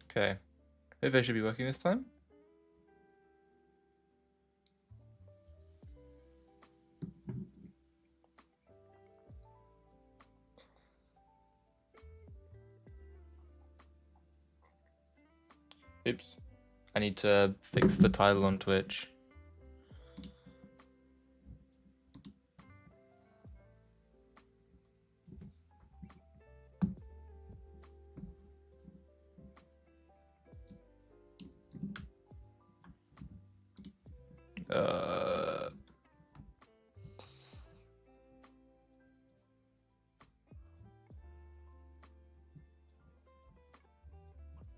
Okay. Maybe they should be working this time. Oops. I need to fix the title on Twitch.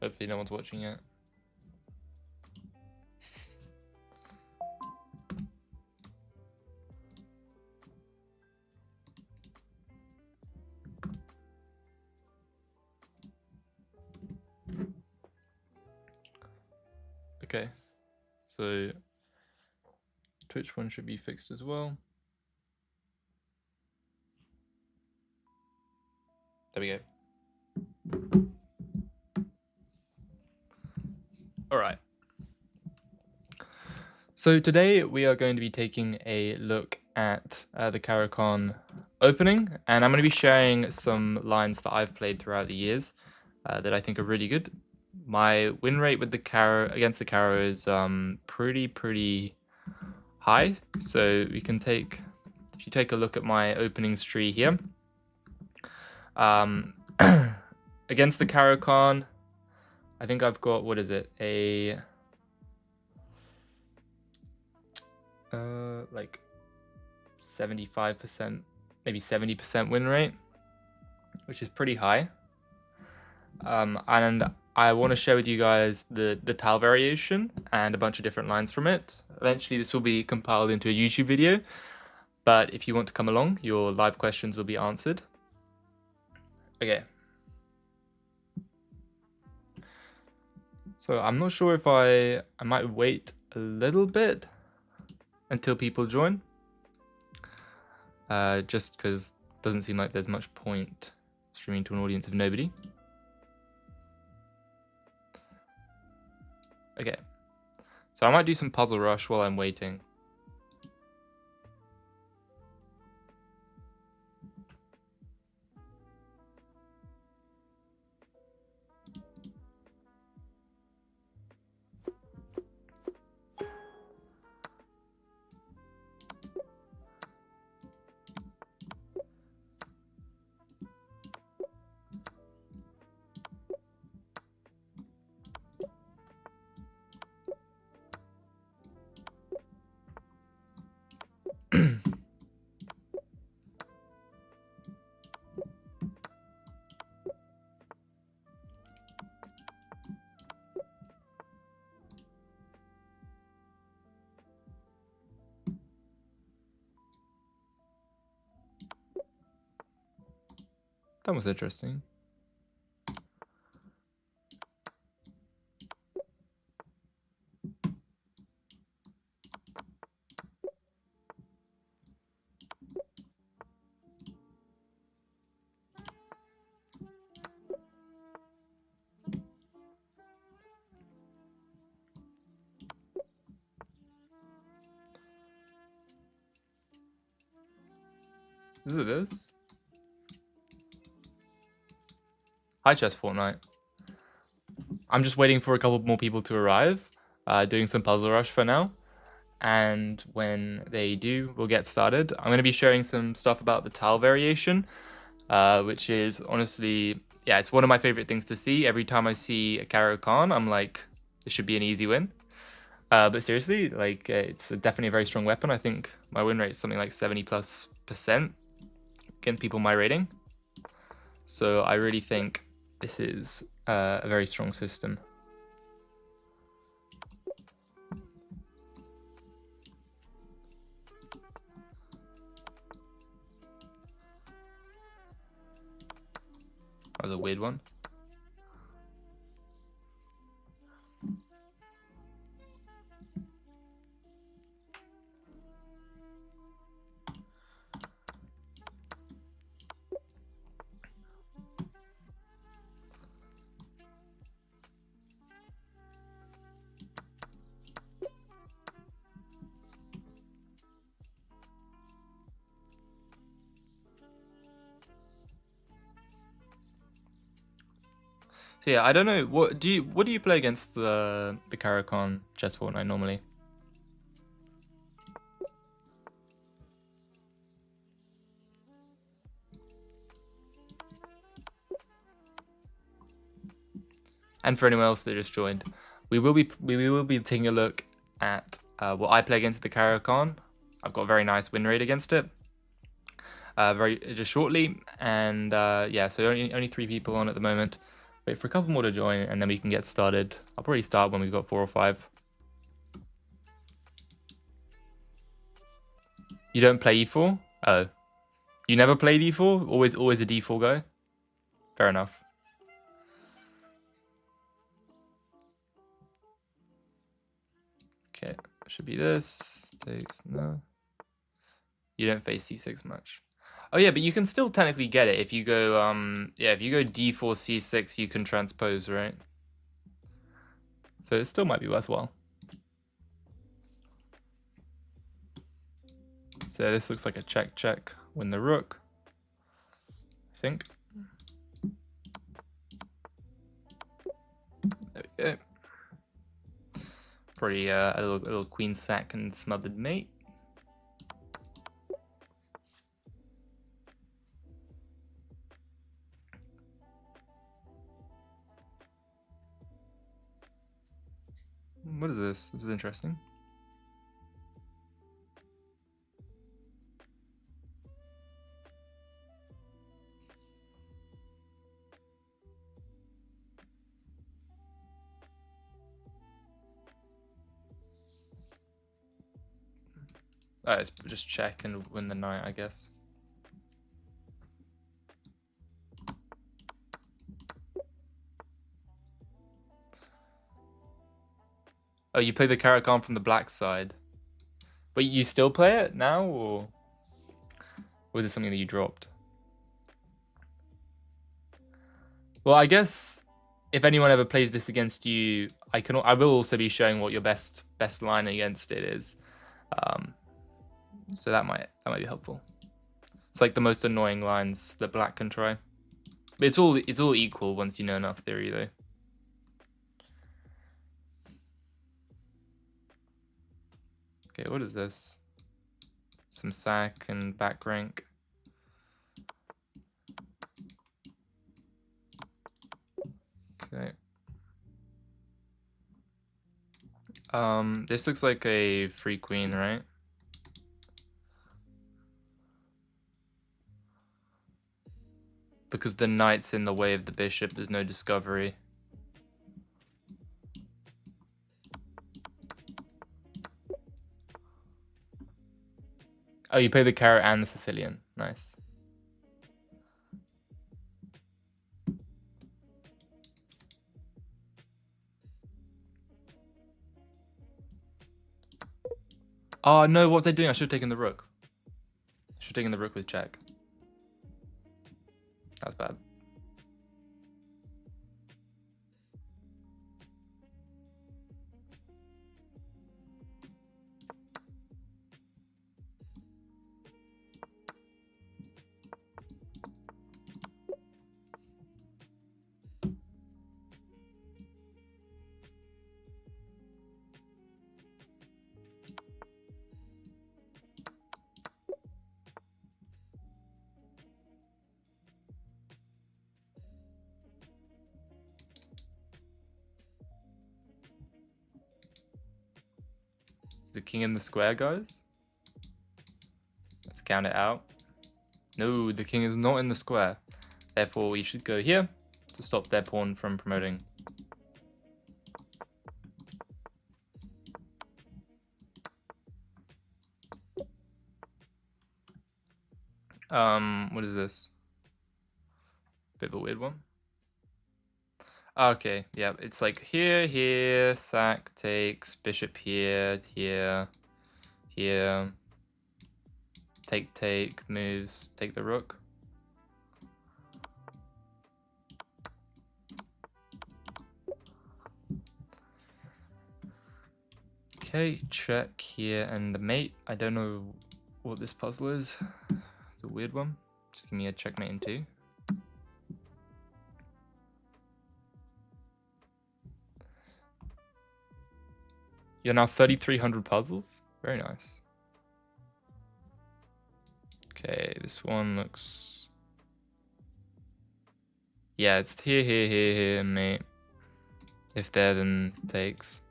Hopefully no one's watching yet. Okay, so Twitch one should be fixed as well. There we go. All right. So today we are going to be taking a look at the Caro opening, and I'm going to be sharing some lines that I've played throughout the years that I think are really good. My win rate with the Caro against the Caro is pretty high. So we can take, if you take a look at my openings tree here, against the Caro, I think I've got, what is it, a like 75%, maybe 70% win rate, which is pretty high. And I want to share with you guys the tile variation and a bunch of different lines from it. Eventually this will be compiled into a YouTube video, but if you want to come along, your live questions will be answered. Okay. So I'm not sure if I might wait a little bit until people join. Just because it doesn't seem like there's much point streaming to an audience of nobody. Okay, so I might do some puzzle rush while I'm waiting. That was interesting. Is it this? Hi, Chess Fortnite. I'm just waiting for a couple more people to arrive, doing some puzzle rush for now. And when they do, we'll get started. I'm going to be sharing some stuff about the tile variation, which is honestly, yeah, it's one of my favorite things to see. Every time I see a Caro, I'm like, this should be an easy win. But seriously, like, it's definitely a very strong weapon. I think my win rate is something like 70+% against people my rating. So I really think this is a very strong system. That was a weird one. So yeah, I don't know. What do you play against the Caro Kann chess Fortnite normally? And for anyone else that just joined, we will be taking a look at what I play against the Caro Kann. I've got a very nice win rate against it. Very just shortly, and yeah, so only 3 people on at the moment. Wait for a couple more to join, and then we can get started. I'll probably start when we've got 4 or 5. You don't play e4? Oh, you never played e4? Always a d4 guy? Fair enough. Okay, should be this. Takes no. You don't face c6 much. Oh yeah, but you can still technically get it if you go yeah, if you go d4 c6, you can transpose, right? So it still might be worthwhile. So this looks like a check, win the rook, I think. There we go. Probably a little queen sack and smothered mate. What is this? This is interesting. Oh, it's just check and win the knight, I guess. Oh, you play the Caro Kann from the black side. But you still play it now, or was it something that you dropped? Well, I guess if anyone ever plays this against you, I will also be showing what your best line against it is. So that might be helpful. It's like the most annoying lines that black can try. But it's all equal once you know enough theory, though. Okay, what is this? Some sack and back rank. Okay. This looks like a free queen, right? Because the knight's in the way of the bishop, there's no discovery. Oh, you play the Caro and the Sicilian. Nice. Oh no, what was I doing? I should have taken the rook. I should have taken the rook with check. That was bad. Is the king in the square, guys? Let's count it out. No, the king is not in the square. Therefore, we should go here to stop their pawn from promoting. What is this? Bit of a weird one. Okay, yeah, it's like here, sack, takes, bishop here, here, take, moves, take the rook. Okay, check here and the mate. I don't know what this puzzle is. It's a weird one. Just give me a checkmate in 2. You're now 3,300 puzzles. Very nice. Okay, this one looks... Yeah, it's here, mate. If there, then takes.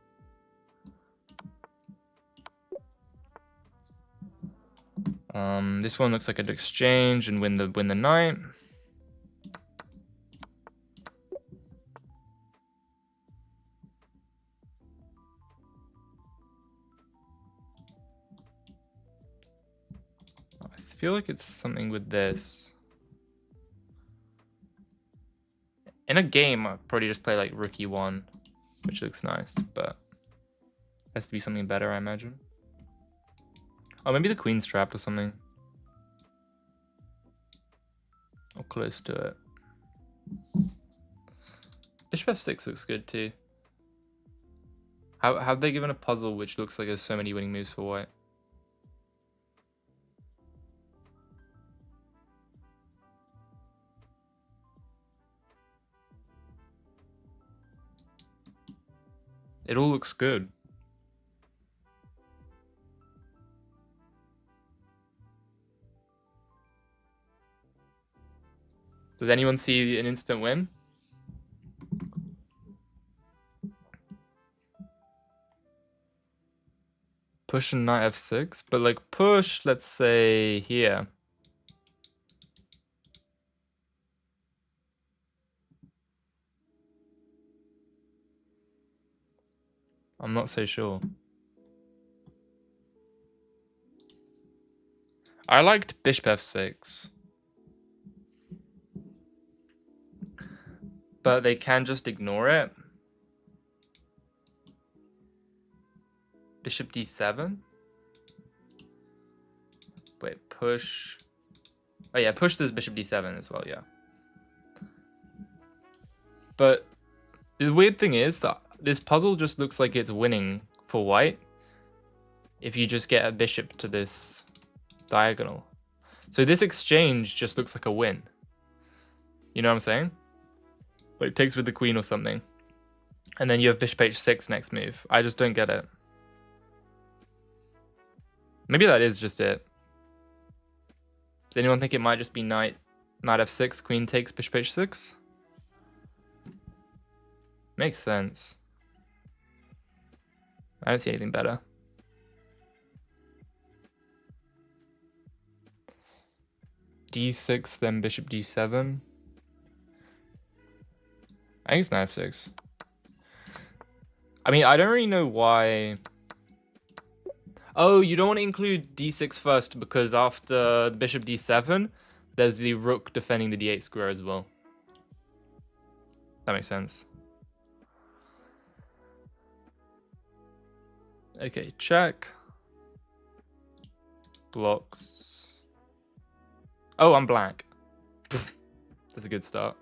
This one looks like an exchange and win the knight. I feel like it's something with this. In a game, I'd probably just play like Rook E1, which looks nice, but it has to be something better, I imagine. Oh, maybe the queen's trapped or something. Or close to it. Bishop f6 looks good too. Have they given a puzzle which looks like there's so many winning moves for white? It all looks good. Does anyone see an instant win? Push and knight f6, but like push, let's say here. I'm not so sure. I liked bishop f6. But they can just ignore it. Bishop d7. Wait, push. Oh yeah, push this bishop d7 as well, yeah. But the weird thing is that this puzzle just looks like it's winning for white if you just get a bishop to this diagonal. So this exchange just looks like a win. You know what I'm saying? Like takes with the queen or something. And then you have bishop h6 next move. I just don't get it. Maybe that is just it. Does anyone think it might just be knight f6, queen takes, bishop h6? Makes sense. I don't see anything better. d6, then bishop d7. I think it's knight f6. I mean, I don't really know why. Oh, you don't want to include d6 first because after bishop d7, there's the rook defending the d8 square as well. That makes sense. Okay, check. Blocks. Oh, I'm blank. That's a good start.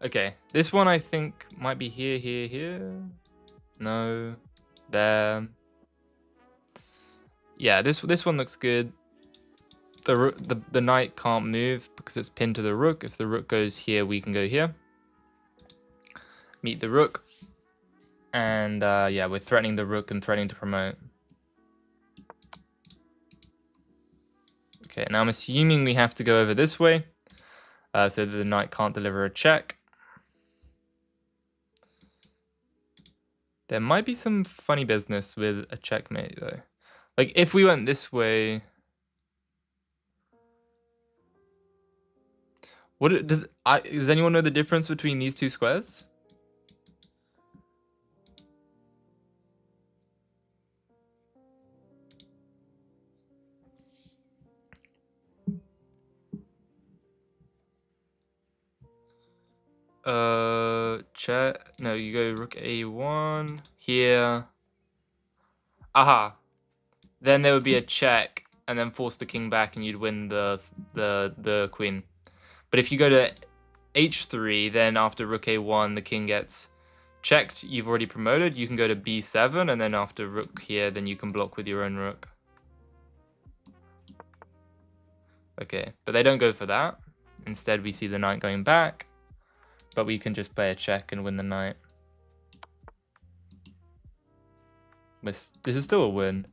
Okay, this one I think might be here. No, there. Yeah, this one looks good. The knight can't move because it's pinned to the rook. If the rook goes here, we can go here. Meet the rook. And yeah, we're threatening the rook and threatening to promote. Okay, now I'm assuming we have to go over this way. So that the knight can't deliver a check. There might be some funny business with a checkmate though. Like if we went this way... Does anyone know the difference between these two squares? Check. No, you go rook a1 here. Aha. Then there would be a check, and then force the king back, and you'd win the queen. But if you go to h3, then after rook a1, the king gets checked. You've already promoted. You can go to b7, and then after rook here, then you can block with your own rook. Okay, but they don't go for that. Instead, we see the knight going back. But we can just play a check and win the knight. This is still a win.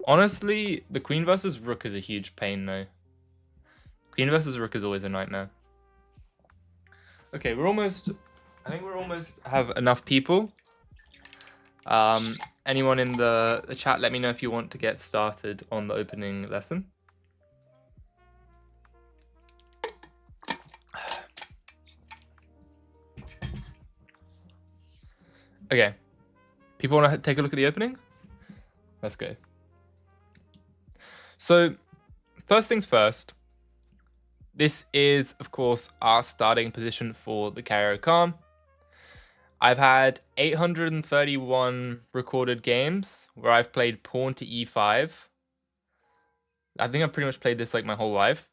Honestly, the queen versus rook is a huge pain though. Queen versus rook is always a nightmare. Okay, I think we're almost have enough people. Anyone in the chat, let me know if you want to get started on the opening lesson. Okay, people want to take a look at the opening? Let's go. So, first things first, this is, of course, our starting position for the Caro Kann. I've had 831 recorded games where I've played pawn to e5. I think I've pretty much played this like my whole life.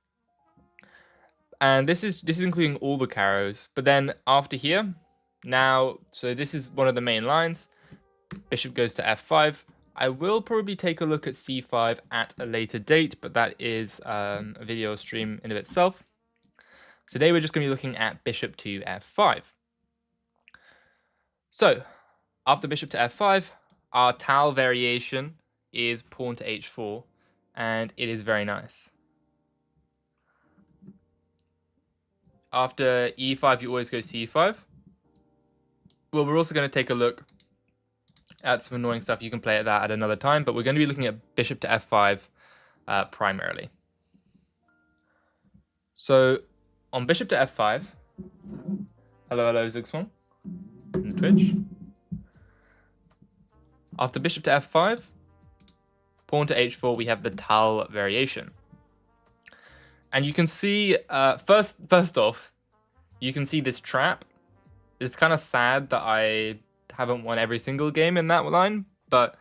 And this is including all the Caros. But then after here, now, so this is one of the main lines. Bishop goes to f5. I will probably take a look at c5 at a later date, but that is a video stream in of itself. Today we're just going to be looking at bishop to f5. So, after bishop to f5, our Tal variation is pawn to h4, and it is very nice. After e5, you always go c5. Well, we're also going to take a look at some annoying stuff. You can play at that at another time, but we're going to be looking at bishop to f5 primarily. So, on bishop to f5, hello, Zugzwang, in the Twitch. After bishop to f5, pawn to h4, we have the Tal variation. And you can see, first off, you can see this trap. It's kind of sad that I haven't won every single game in that line, but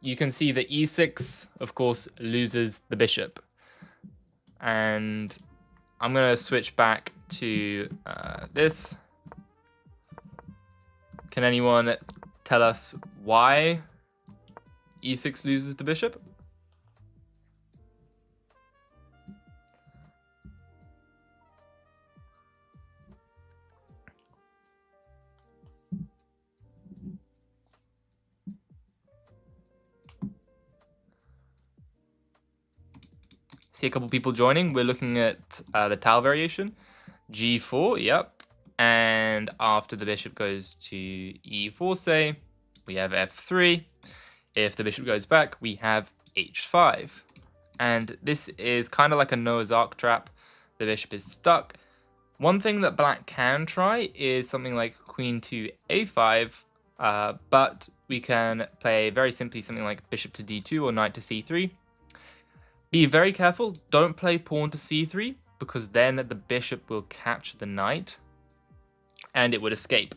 you can see that e6, of course, loses the bishop. And I'm going to switch back to this. Can anyone tell us why e6 loses the bishop? See a couple people joining. We're looking at the Tal variation. G4, yep. And after the bishop goes to E4, say, we have F3. If the bishop goes back, we have H5. And this is kind of like a Noah's Ark trap. The bishop is stuck. One thing that black can try is something like queen to A5, but we can play very simply something like bishop to D2 or knight to C3. Be very careful, don't play pawn to c3, because then the bishop will catch the knight, and it would escape.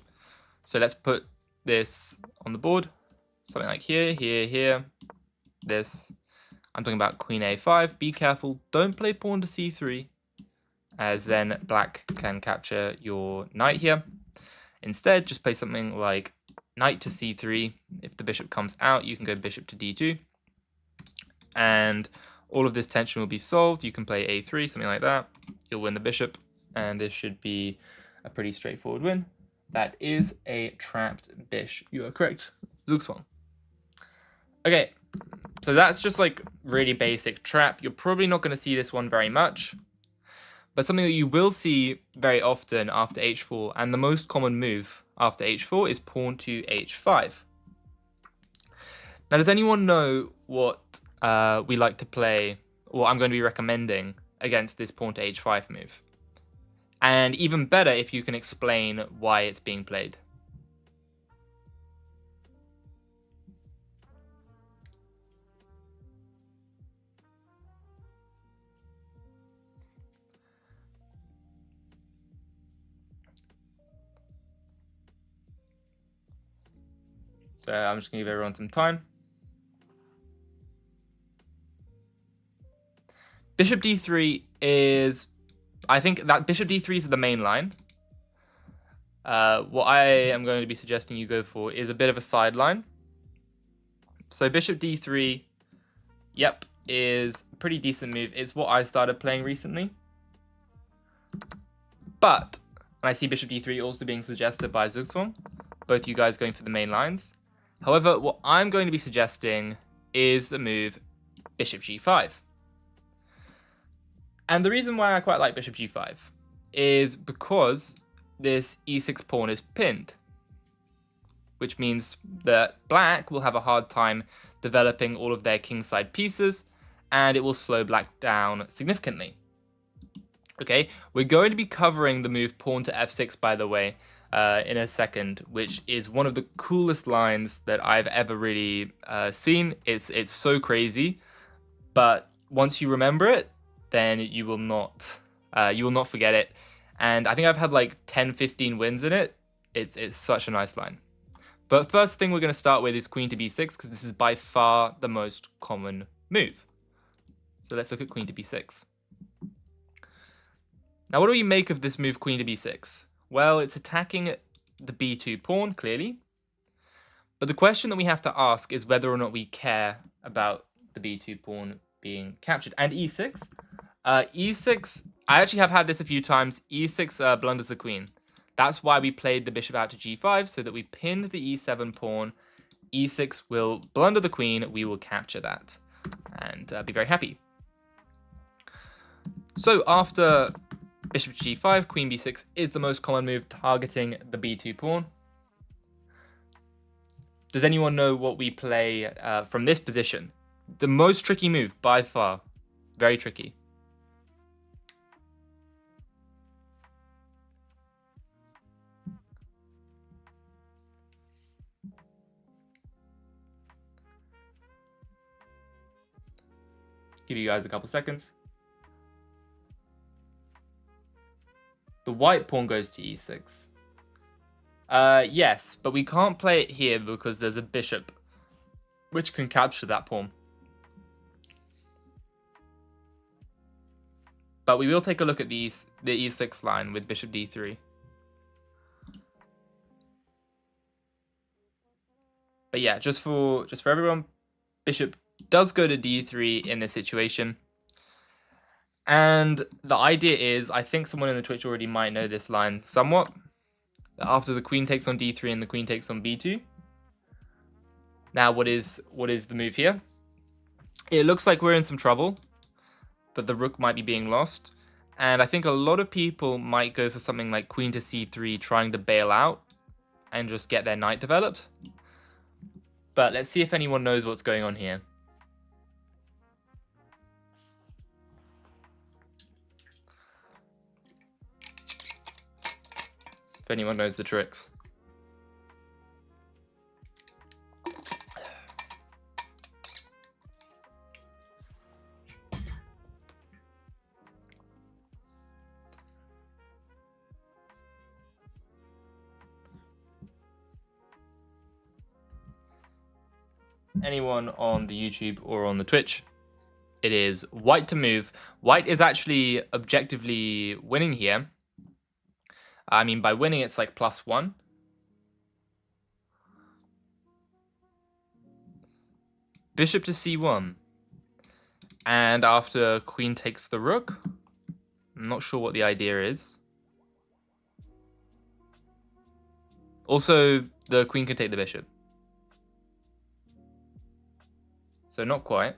So let's put this on the board, something like here, here, this. I'm talking about queen a5, be careful, don't play pawn to c3, as then black can capture your knight here. Instead, just play something like knight to c3. If the bishop comes out, you can go bishop to d2, and all of this tension will be solved. You can play a3, something like that. You'll win the bishop, and this should be a pretty straightforward win. That is a trapped bish. You are correct, Zugzwang. Okay, so that's just like really basic trap. You're probably not going to see this one very much, but something that you will see very often after h4, and the most common move after h4 is pawn to h5. Now, does anyone know what we like to play, or I'm going to be recommending against this pawn to h5 move? And even better if you can explain why it's being played. So I'm just going to give everyone some time. Bishop d3 is, I think that bishop d3 is the main line. What I am going to be suggesting you go for is a bit of a sideline. So bishop d3, yep, is a pretty decent move. It's what I started playing recently. But, and I see bishop d3 also being suggested by Zugzwang, both you guys going for the main lines. However, what I'm going to be suggesting is the move bishop g5. And the reason why I quite like bishop g5 is because this e6 pawn is pinned, which means that black will have a hard time developing all of their kingside pieces, and it will slow black down significantly. Okay, we're going to be covering the move pawn to f6, by the way, in a second, which is one of the coolest lines that I've ever really seen. It's so crazy, but once you remember it, then you will not forget it. And I think I've had like 10-15 wins in it. It's such a nice line. But first thing we're going to start with is queen to b6, because this is by far the most common move. So let's look at queen to b6. Now, what do we make of this move queen to b6? Well, it's attacking the b2 pawn, clearly. But the question that we have to ask is whether or not we care about the b2 pawn being captured. And e6? E6, I actually have had this a few times. E6 blunders the queen. That's why we played the bishop out to g5, so that we pinned the e7 pawn. E6 will blunder the queen. We will capture that and be very happy. So after bishop g5, queen b6 is the most common move targeting the b2 pawn. Does anyone know what we play from this position? The most tricky move by far. Very tricky. Give you guys a couple seconds. The white pawn goes to e6. Yes, but we can't play it here because there's a bishop which can capture that pawn. But we will take a look at the e6 line with bishop d3. But yeah, just for everyone, bishop does go to d3 in this situation. And the idea is, I think someone in the Twitch already might know this line somewhat. After the queen takes on d3 and the queen takes on b2. Now, what is the move here? It looks like we're in some trouble, that the rook might be being lost. And I think a lot of people might go for something like queen to c3, trying to bail out and just get their knight developed. But let's see if anyone knows what's going on here. If anyone knows the tricks. Anyone on the YouTube or on the Twitch? It is white to move. White is actually objectively winning here. I mean, by winning, it's like +1. Bishop to c1. And after queen takes the rook, I'm not sure what the idea is. Also, the queen can take the bishop. So not quite.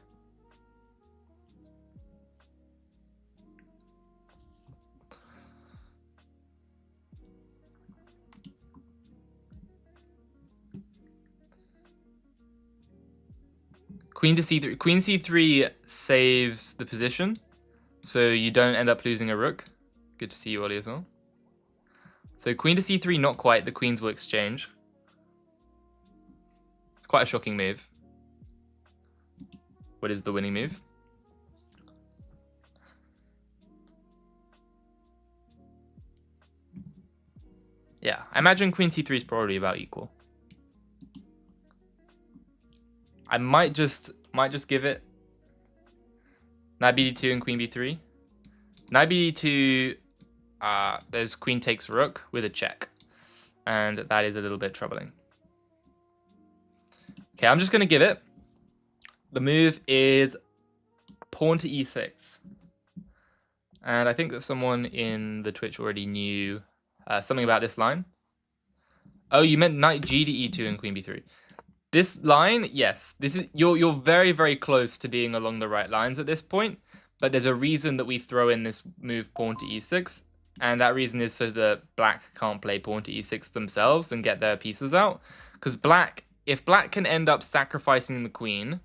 Queen to c3. Queen c3 saves the position, so you don't end up losing a rook. Good to see you, Ollie, as well. So queen to c3, not quite. The queens will exchange. It's quite a shocking move. What is the winning move? Yeah, I imagine queen c3 is probably about equal. I might just give it knight bd2 and queen b3. Knight bd2, there's queen takes rook with a check, and that is a little bit troubling. Okay, I'm just going to give it. The move is pawn to e6. And I think that someone in the Twitch already knew something about this line. Oh, you meant knight g to e2 and queen b3. This line, yes, this is you're very, very close to being along the right lines at this point, but there's a reason that we throw in this move pawn to e6, and that reason is so that black can't play pawn to e6 themselves and get their pieces out, because if black can end up sacrificing the queen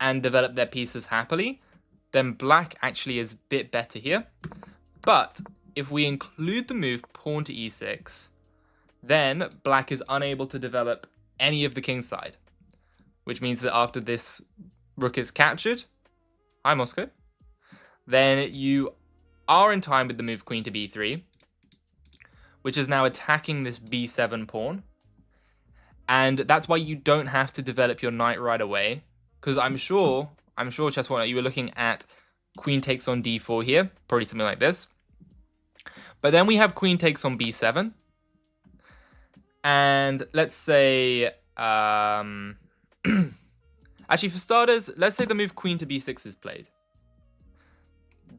and develop their pieces happily, then black actually is a bit better here. But if we include the move pawn to e6, then black is unable to develop any of the king side, which means that after this rook is captured, hi Moscow, then you are in time with the move queen to b3, which is now attacking this b7 pawn. And that's why you don't have to develop your knight right away, because I'm sure Chess Warner, you were looking at queen takes on d4 here, probably something like this. But then we have queen takes on b7. And let's say, actually for starters, let's say the move queen to b6 is played.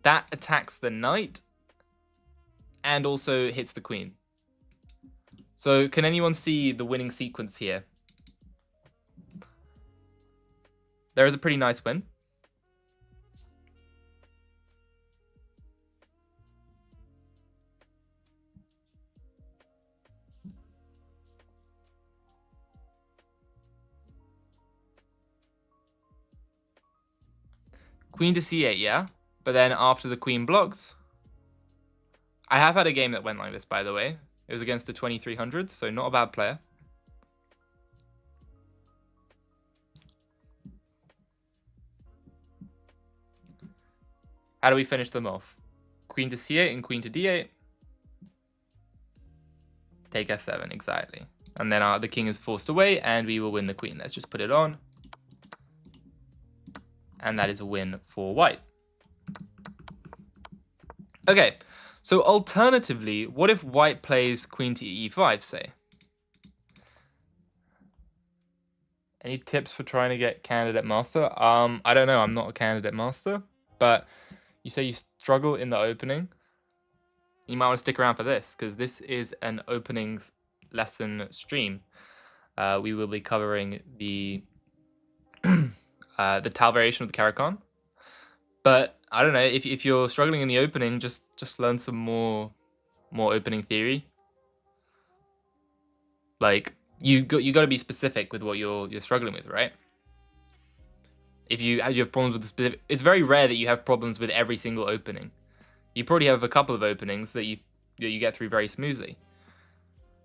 That attacks the knight and also hits the queen. So can anyone see the winning sequence here? There is a pretty nice win. Queen to c8, yeah? But then after the queen blocks... I have had a game that went like this, by the way. It was against a 2300, so not a bad player. How do we finish them off? Queen to c8 and queen to d8. Take f7, exactly. And then the king is forced away, and we will win the queen. Let's just put it on. And that is a win for white. Okay, so alternatively, what if white plays queen to e5, say? Any tips for trying to get candidate master? I don't know, I'm not a candidate master, but you say you struggle in the opening. You might want to stick around for this, because this is an openings lesson stream. We will be covering the Tal variation of the Caro. But I don't know, if you're struggling in the opening, just learn some more opening theory. Like you got to be specific with what you're struggling with, right? If you have problems with the specific, it's very rare that you have problems with every single opening. You probably have a couple of openings that you get through very smoothly.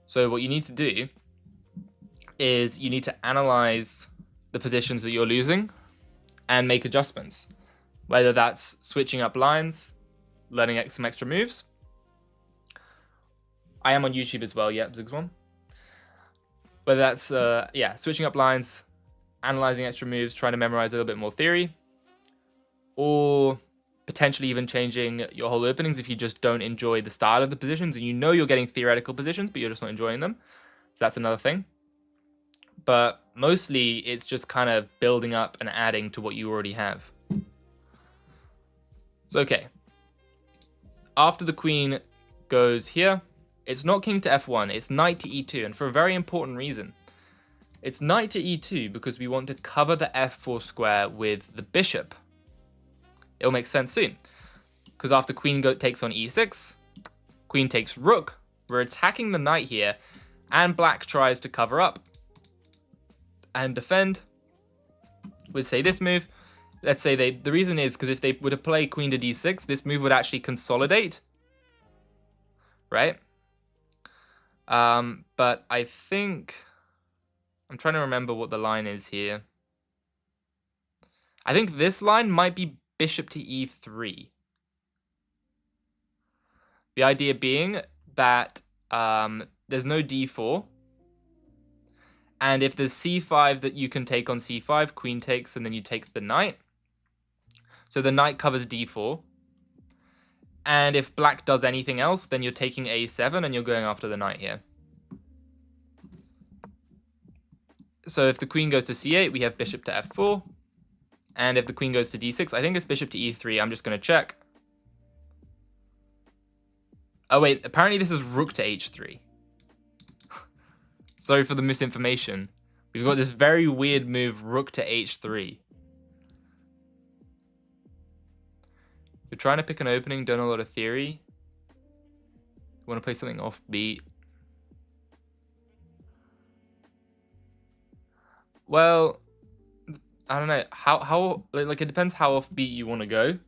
So what you need to do is you need to analyze the positions that you're losing and make adjustments. Whether that's switching up lines, learning some extra moves. I am on YouTube as well, yeah, Zigzwan. Whether that's, switching up lines, analyzing extra moves, trying to memorize a little bit more theory, or potentially even changing your whole openings if you just don't enjoy the style of the positions and you know you're getting theoretical positions, but you're just not enjoying them. That's another thing. But mostly it's just kind of building up and adding to what you already have. So, okay. After the queen goes here, it's not king to f1, it's knight to e2, and for a very important reason. It's knight to e2 because we want to cover the f4 square with the bishop. It'll make sense soon. Because after queen takes on e6, queen takes rook, we're attacking the knight here, and black tries to cover up and defend with, say, this move. Let's say the reason is because if they were to play queen to d6, this move would actually consolidate, right? But I think, I'm trying to remember what the line is here. I think this line might be bishop to e3. The idea being that there's no d4. And if there's c5 that you can take on c5, queen takes, and then you take the knight. So the knight covers d4. And if black does anything else, then you're taking a7 and you're going after the knight here. So if the queen goes to c8, we have bishop to f4. And if the queen goes to d6, I think it's bishop to e3. I'm just going to check. Oh, wait. Apparently this is rook to h3. Sorry for the misinformation. We've got this very weird move, rook to h3. You're trying to pick an opening, don't know a lot of theory. You want to play something offbeat. Well, I don't know. How like it depends how offbeat you want to go.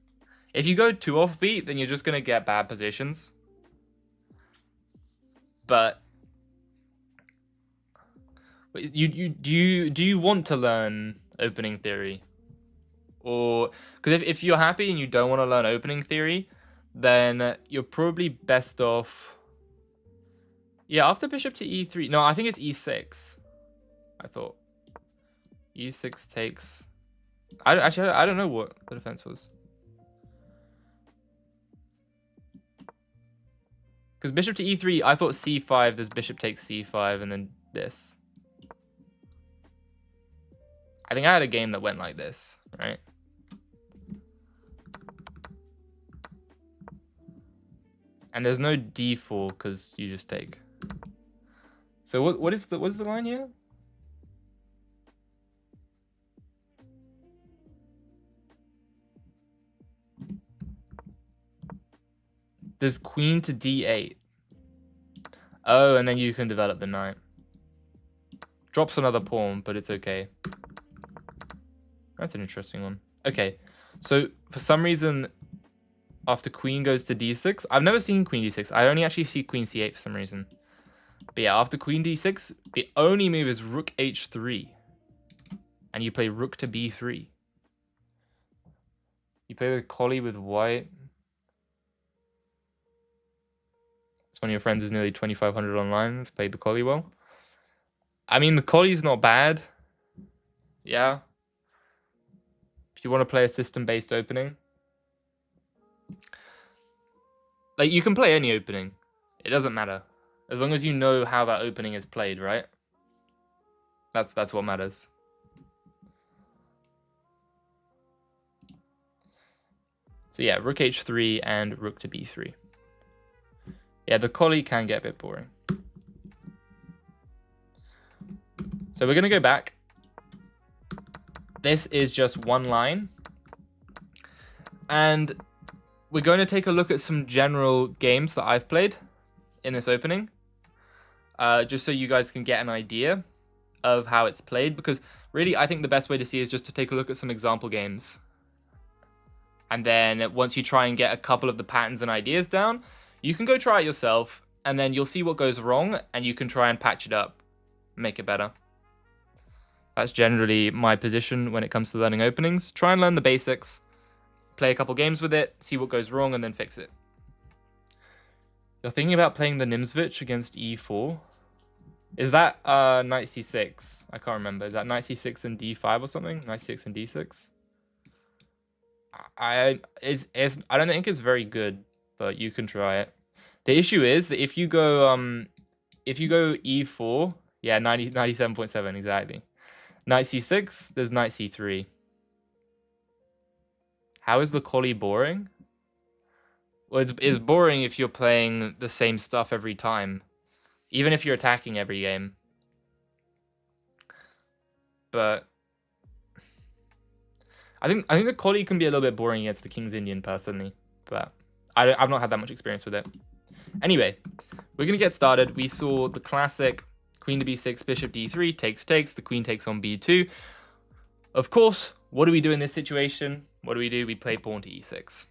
If you go too offbeat, then you're just gonna get bad positions. But do you want to learn opening theory? Or because if you're happy and you don't want to learn opening theory, then you're probably best off. Yeah, after bishop to e3. No, I think it's e6. I thought e6 takes. I don't know what the defense was. Because bishop to e3, I thought c5. There's bishop takes c5, and then this. I think I had a game that went like this, right? And there's no d4 because you just take. So what is the line here? There's queen to d8. Oh, and then you can develop the knight. Drops another pawn, but it's okay. That's an interesting one. Okay, so for some reason, after queen goes to d6, I've never seen queen d6. I only actually see queen c8 for some reason. But yeah, after queen d6, the only move is rook h3. And you play rook to b3. You play the collie with white. One of your friends is nearly 2,500 online. Has played the collie well. I mean, the collie's not bad. Yeah. If you want to play a system-based opening. Like, you can play any opening. It doesn't matter. As long as you know how that opening is played, right? That's what matters. So yeah, rook h3 and rook to b3. Yeah, the collie can get a bit boring. So we're going to go back. This is just one line. And we're going to take a look at some general games that I've played in this opening. Just so you guys can get an idea of how it's played. Because really, I think the best way to see is just to take a look at some example games. And then once you try and get a couple of the patterns and ideas down, you can go try it yourself, and then you'll see what goes wrong, and you can try and patch it up, make it better. That's generally my position when it comes to learning openings. Try and learn the basics, play a couple games with it, see what goes wrong, and then fix it. You're thinking about playing the Nimzovich against e4. Is that knight c6? I can't remember. Is that knight c6 and d5 or something? Knight c6 and d6? I don't think it's very good, but you can try it. The issue is that if you go e4, yeah, 97.7 exactly. Knight c6, there's knight c3. How is the collie boring? Well, it's boring if you're playing the same stuff every time, even if you're attacking every game. But I think the collie can be a little bit boring against the King's Indian personally, but I've not had that much experience with it. Anyway, we're going to get started. We saw the classic queen to b6, bishop d3, takes, the queen takes on b2. Of course, what do we do in this situation? What do? We play pawn to e6.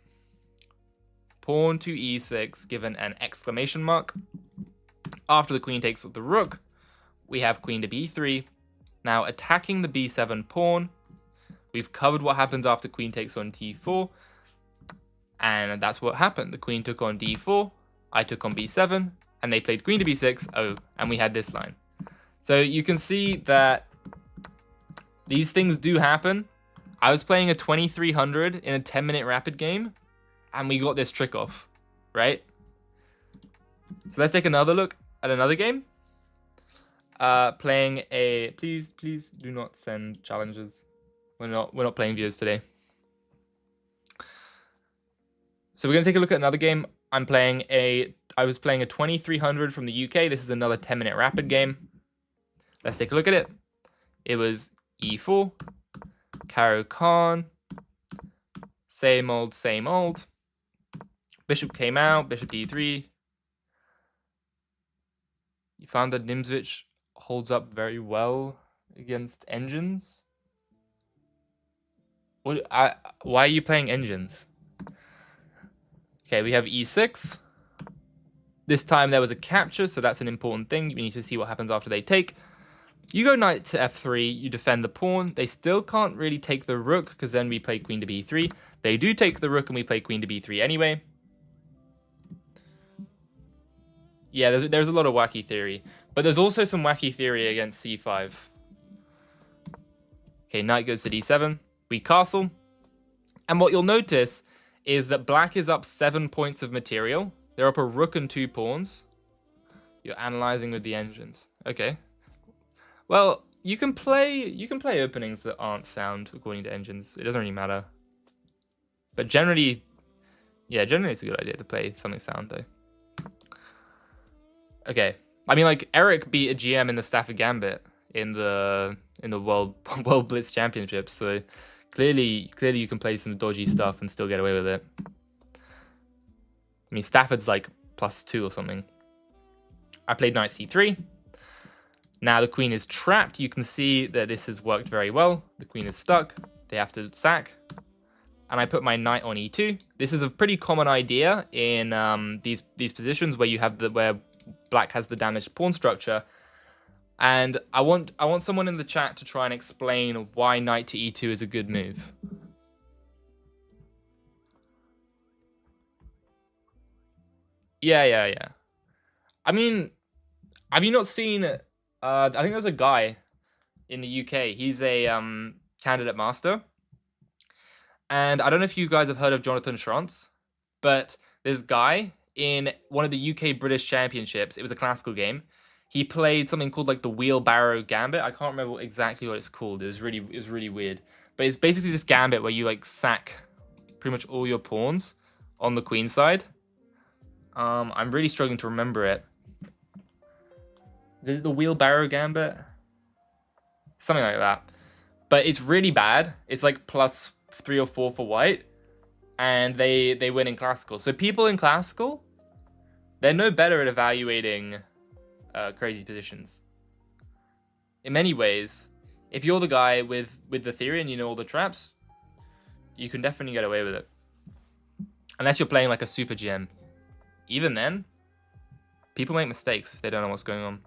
Pawn to e6, given an exclamation mark. After the queen takes with the rook, we have queen to b3. Now attacking the b7 pawn. We've covered what happens after queen takes on t4. And that's what happened. The queen took on d4. I took on b7. And they played queen to b6. Oh, and we had this line. So you can see that these things do happen. I was playing a 2300 in a 10-minute rapid game. And we got this trick off. Right? So let's take another look at another game. Playing a... Please do not send challenges. We're not playing viewers today. So we're going to take a look at another game. I was playing a 2300 from the UK. This is another 10-minute rapid game. Let's take a look at it. it was e4, Caro Kann, same old, same old. Bishop came out, bishop d3. You found that Nimzowitsch holds up very well against engines. Why are you playing engines? Okay, we have e6. This time there was a capture, so that's an important thing. We need to see what happens after they take. You go knight to f3, you defend the pawn. They still can't really take the rook, because then we play queen to b3. They do take the rook, and we play queen to b3 anyway. Yeah, there's a lot of wacky theory. But there's also some wacky theory against c5. Okay, knight goes to d7. We castle. And what you'll notice is that black is up 7 points of material. They're up a rook and 2 pawns. You're analyzing with the engines. Okay. Well, you can play openings that aren't sound according to engines. It doesn't really matter. But generally, yeah, generally it's a good idea to play something sound though. Okay. I mean, like, Eric beat a GM in the Stafford Gambit in the World Blitz Championships, so clearly you can play some dodgy stuff and still get away with it. I mean, Stafford's like +2 or something. I played knight c3. Now the queen is trapped. You can see that this has worked very well. The queen is stuck. They have to sack. And I put my knight on e2. This is a pretty common idea in these positions where you have where black has the damaged pawn structure. And I want someone in the chat to try and explain why knight to e2 is a good move. Yeah. I mean, have you not seen? I think there's a guy in the UK. He's a candidate master, and I don't know if you guys have heard of Jonathan Schrantz, but this guy in one of the UK British Championships. It was a classical game. He played something called like the wheelbarrow gambit. I can't remember exactly what it's called. It was really weird. But it's basically this gambit where you like sack pretty much all your pawns on the queen side. I'm really struggling to remember it. The wheelbarrow gambit? Something like that. But it's really bad. It's like +3 or 4 for white. And they win in classical. So people in classical, they're no better at evaluating crazy positions. In many ways, if you're the guy with the theory and you know all the traps, you can definitely get away with it. Unless you're playing like a super GM. Even then, people make mistakes if they don't know what's going on.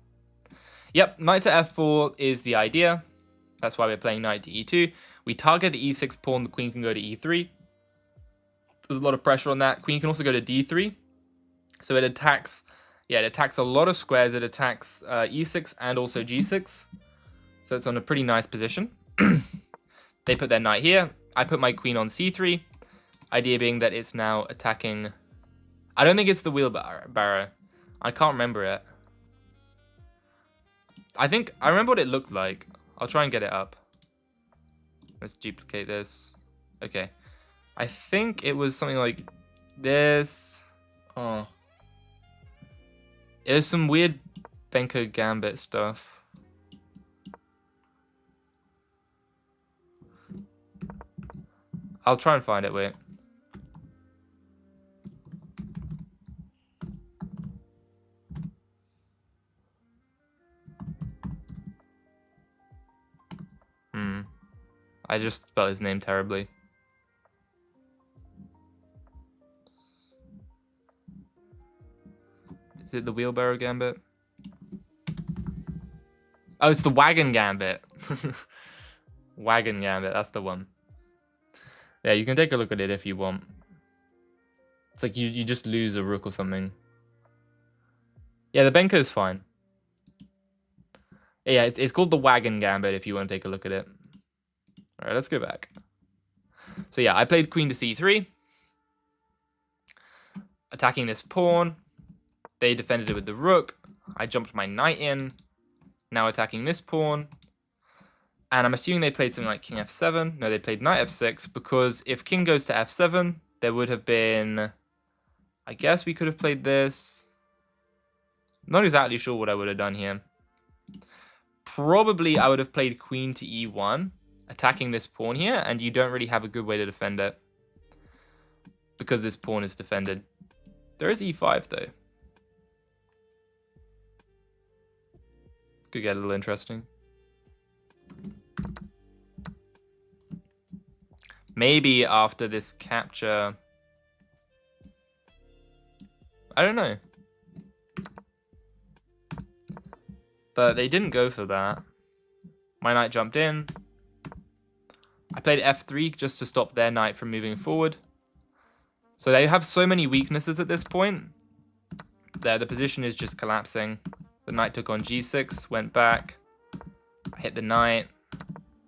Yep, knight to f4 is the idea. That's why we're playing knight to e2. We target the e6 pawn, the queen can go to e3. There's a lot of pressure on that. Queen can also go to d3. So it attacks, yeah, it attacks a lot of squares. It attacks e6 and also g6. So it's on a pretty nice position. They put their knight here. I put my queen on c3. Idea being that it's now attacking... I don't think it's the wheelbarrow. I can't remember it. I remember what it looked like. I'll try and get it up. Let's duplicate this. Okay. I think it was something like this. Oh. It was some weird Benko Gambit stuff. I'll try and find it, wait. I just spelled his name terribly. Is it the wheelbarrow gambit? Oh, it's the wagon gambit. Wagon gambit, that's the one. Yeah, you can take a look at it if you want. It's like you just lose a rook or something. Yeah, the Benko is fine. Yeah, it's called the wagon gambit if you want to take a look at it. All right, let's go back. So yeah, I played queen to c3. Attacking this pawn. They defended it with the rook. I jumped my knight in. Now attacking this pawn. And I'm assuming they played something like king f7. No, they played knight f6, because if king goes to f7, there would have been... I guess we could have played this. Not exactly sure what I would have done here. probably I would have played queen to e1, attacking this pawn here, and you don't really have a good way to defend it because this pawn is defended. There is e5 though. Could get a little interesting. Maybe after this capture, I don't know. But they didn't go for that. My knight jumped in. I played f3 just to stop their knight from moving forward. So they have so many weaknesses at this point. There, the position is just collapsing. The knight took on g6, went back. I hit the knight,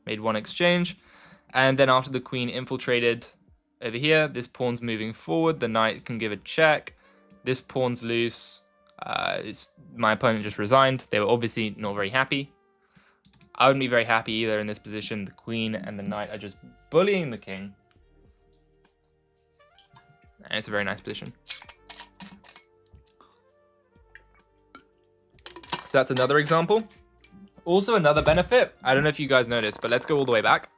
made one exchange. And then after the queen infiltrated over here, this pawn's moving forward. The knight can give a check. This pawn's loose. My opponent just resigned. They were obviously not very happy. I wouldn't be very happy either in this position. The queen and the knight are just bullying the king. And it's a very nice position. So that's another example. Also another benefit, I don't know if you guys noticed, but let's go all the way back.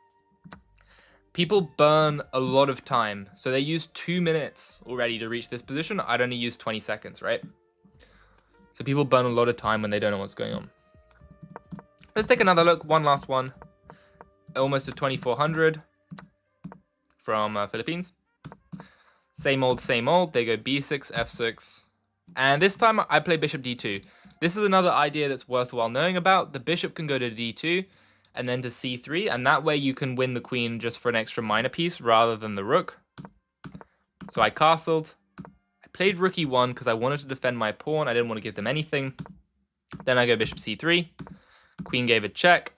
People burn a lot of time. So they use 2 minutes already to reach this position. I'd only use 20 seconds, right? So people burn a lot of time when they don't know what's going on. Let's take another look. One last one. Almost a 2400 from Philippines. Same old, same old. They go b6, f6. And this time I play bishop d2. This is another idea that's worthwhile knowing about. The bishop can go to d2 and then to c3. And that way you can win the queen just for an extra minor piece rather than the rook. So I castled. I played rook e1 because I wanted to defend my pawn. I didn't want to give them anything. Then I go bishop c3. Queen gave a check.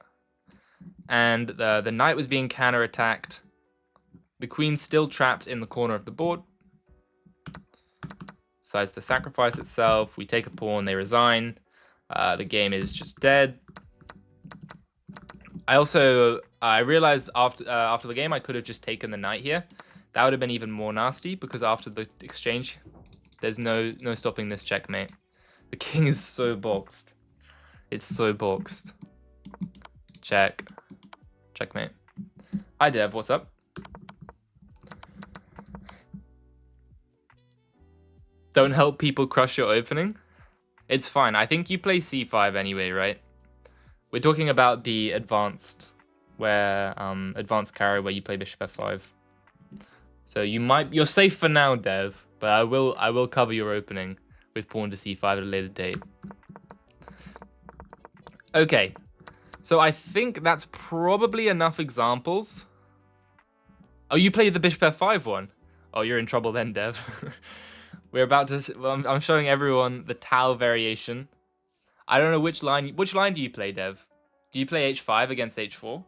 And the knight was being counterattacked. The queen's still trapped in the corner of the board. Decides to sacrifice itself. We take a pawn, they resign. The game is just dead. I realized after the game I could have just taken the knight here. That would have been even more nasty because after the exchange, there's no stopping this checkmate. The king is so boxed. It's so boxed. Check. Checkmate. Hi Dev, what's up? Don't help people crush your opening? It's fine. I think you play c5 anyway, right? We're talking about the advanced, advanced Caro where you play bishop f5. So you're safe for now, Dev, but I will cover your opening with pawn to c5 at a later date. Okay, so I think that's probably enough examples. Oh, you played the bishop f5 one? Oh, you're in trouble then, Dev. We're about to. Well, I'm showing everyone the Tau variation. I don't know which line. Which line do you play, Dev? Do you play h5 against h4?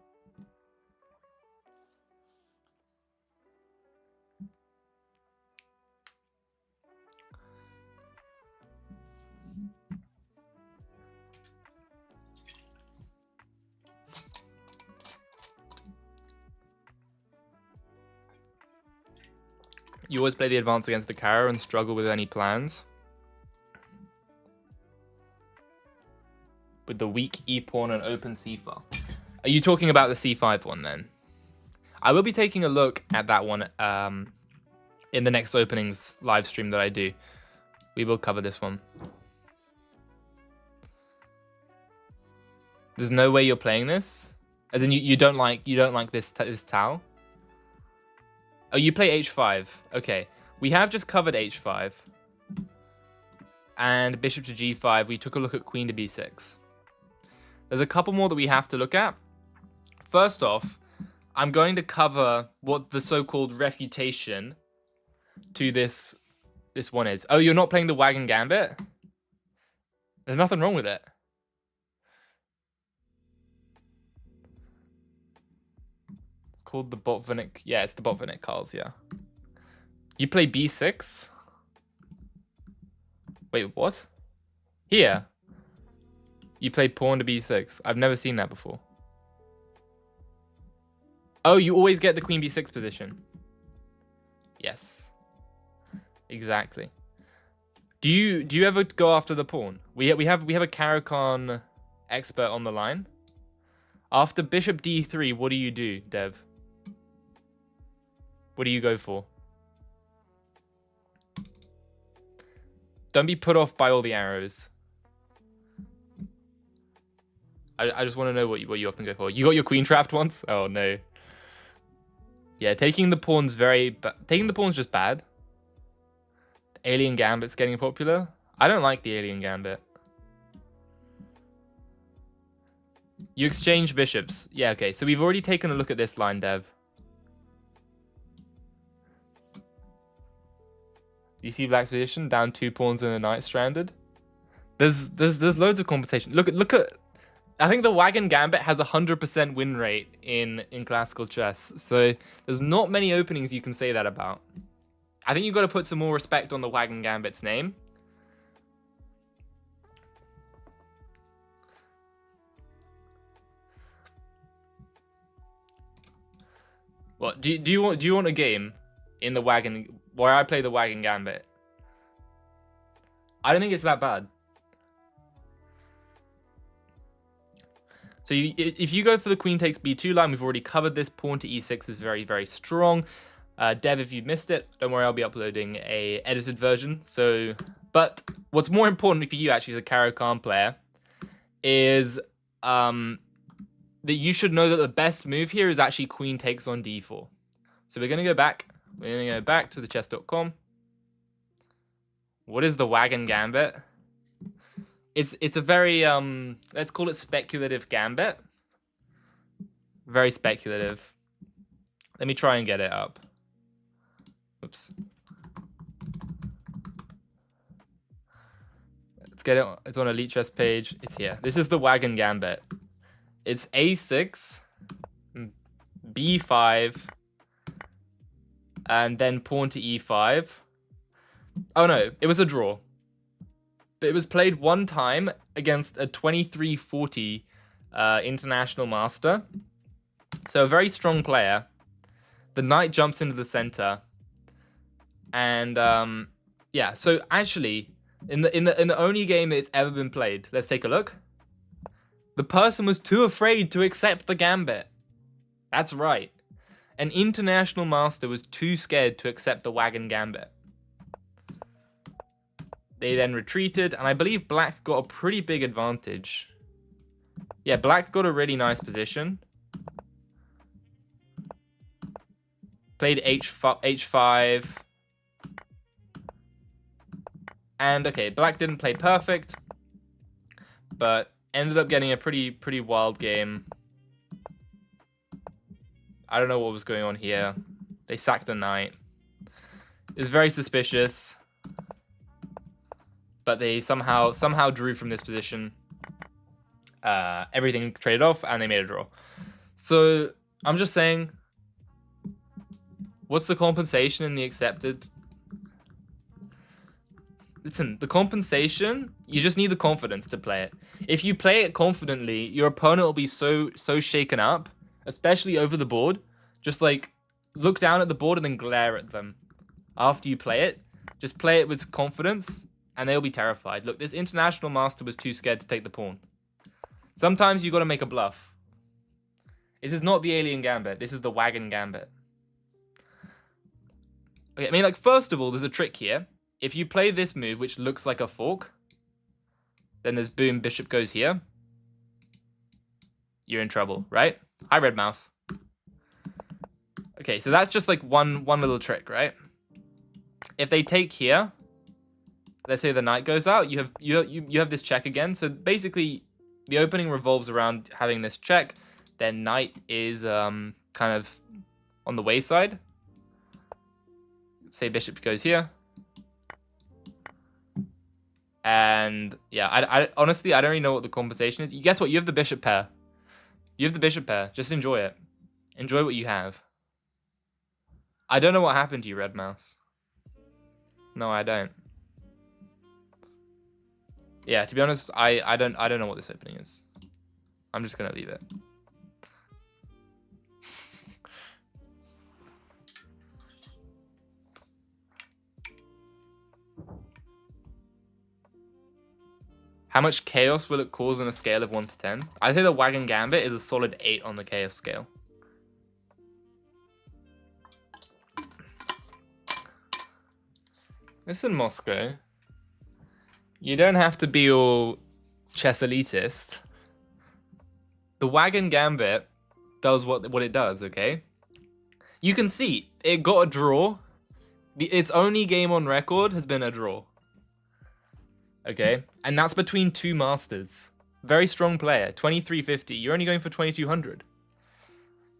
You always play the advance against the Caro and struggle with any plans. With the weak e-pawn and open c-file. Are you talking about the c5 one then? I will be taking a look at that one in the next openings live stream that I do. We will cover this one. There's no way you're playing this? As in you don't like this Tau? Oh, you play h5. Okay. We have just covered h5. And bishop to g5. We took a look at queen to b6. There's a couple more that we have to look at. First off, I'm going to cover what the so-called refutation to this one is. Oh, you're not playing the Wagon Gambit? There's nothing wrong with it. Called the Botvinnik. Yeah, it's the Botvinnik cards, yeah. You play b6? Wait, what? Here. You play pawn to b6. I've never seen that before. Oh, you always get the queen b6 position. Yes. Exactly. Do you ever go after the pawn? We have a Caro-Kann expert on the line. After bishop d3, what do you do, Dev? What do you go for? Don't be put off by all the arrows. I just want to know what you often go for. You got your queen trapped once? Oh no. Yeah, taking the pawn's just bad. The alien gambit's getting popular. I don't like the alien gambit. You exchange bishops. Yeah, okay. So we've already taken a look at this line, Dev. You see black's position? Down 2 pawns and a knight stranded. There's loads of competition. Look at. I think the wagon gambit has 100% win rate in classical chess. So there's not many openings you can say that about. I think you've got to put some more respect on the wagon gambit's name. What do you want a game in the wagon where I play the wagon gambit? I don't think it's that bad. So if you go for the queen takes b2 line, we've already covered this. Pawn to e6 is very, very strong. Dev, if you missed it, don't worry, I'll be uploading a edited version. So, but what's more important for you actually as a Caro Kann player is that you should know that the best move here is actually queen takes on d4. So we're going to go back. We're going to go back to the chess.com. What is the wagon gambit? It's a very let's call it speculative gambit. Very speculative. Let me try and get it up. Oops. Let's get it. It's on Elite Chess page. It's here. This is the wagon gambit. It's a6, b5, and then pawn to e5. Oh no, it was a draw. But it was played one time against a 2340 international master. So a very strong player. The knight jumps into the center. And yeah, so actually in the only game it's ever been played, let's take a look. The person was too afraid to accept the gambit. That's right. An international master was too scared to accept the wagon gambit. They then retreated, and I believe black got a pretty big advantage. Yeah, black got a really nice position. Played h5. And okay, black didn't play perfect, but ended up getting a pretty wild game. I don't know what was going on here. They sacked a knight. It was very suspicious. But they somehow drew from this position. Everything traded off, and they made a draw. So I'm just saying, what's the compensation in the accepted? Listen, the compensation, you just need the confidence to play it. If you play it confidently, your opponent will be so shaken up, especially over the board. Just like look down at the board and then glare at them after you play it. Just play it with confidence. And they'll be terrified. Look, this international master was too scared to take the pawn. Sometimes you got to make a bluff. This is not the alien gambit. This is the wagon gambit. Okay, I mean, like, first of all, there's a trick here. If you play this move, which looks like a fork, then there's boom, bishop goes here. You're in trouble, right? Hi, red mouse. Okay, so that's just like one little trick, right? If they take here, let's say the knight goes out, you have this check again. So basically, the opening revolves around having this check. Then knight is kind of on the wayside. Say bishop goes here. And yeah, I honestly, I don't really know what the compensation is. Guess what? You have the bishop pair. You have the bishop pair. Just enjoy it. Enjoy what you have. I don't know what happened to you, red mouse. No, I don't. Yeah, to be honest, I don't know what this opening is. I'm just gonna leave it. How much chaos will it cause on a scale of 1 to 10? I'd say the Wagon Gambit is a solid 8 on the chaos scale. Listen, Moscow. You don't have to be all chess elitist. The Wagon Gambit does what it does, okay? You can see, it got a draw. Its only game on record has been a draw. Okay? And that's between two masters. Very strong player, 2350. You're only going for 2200.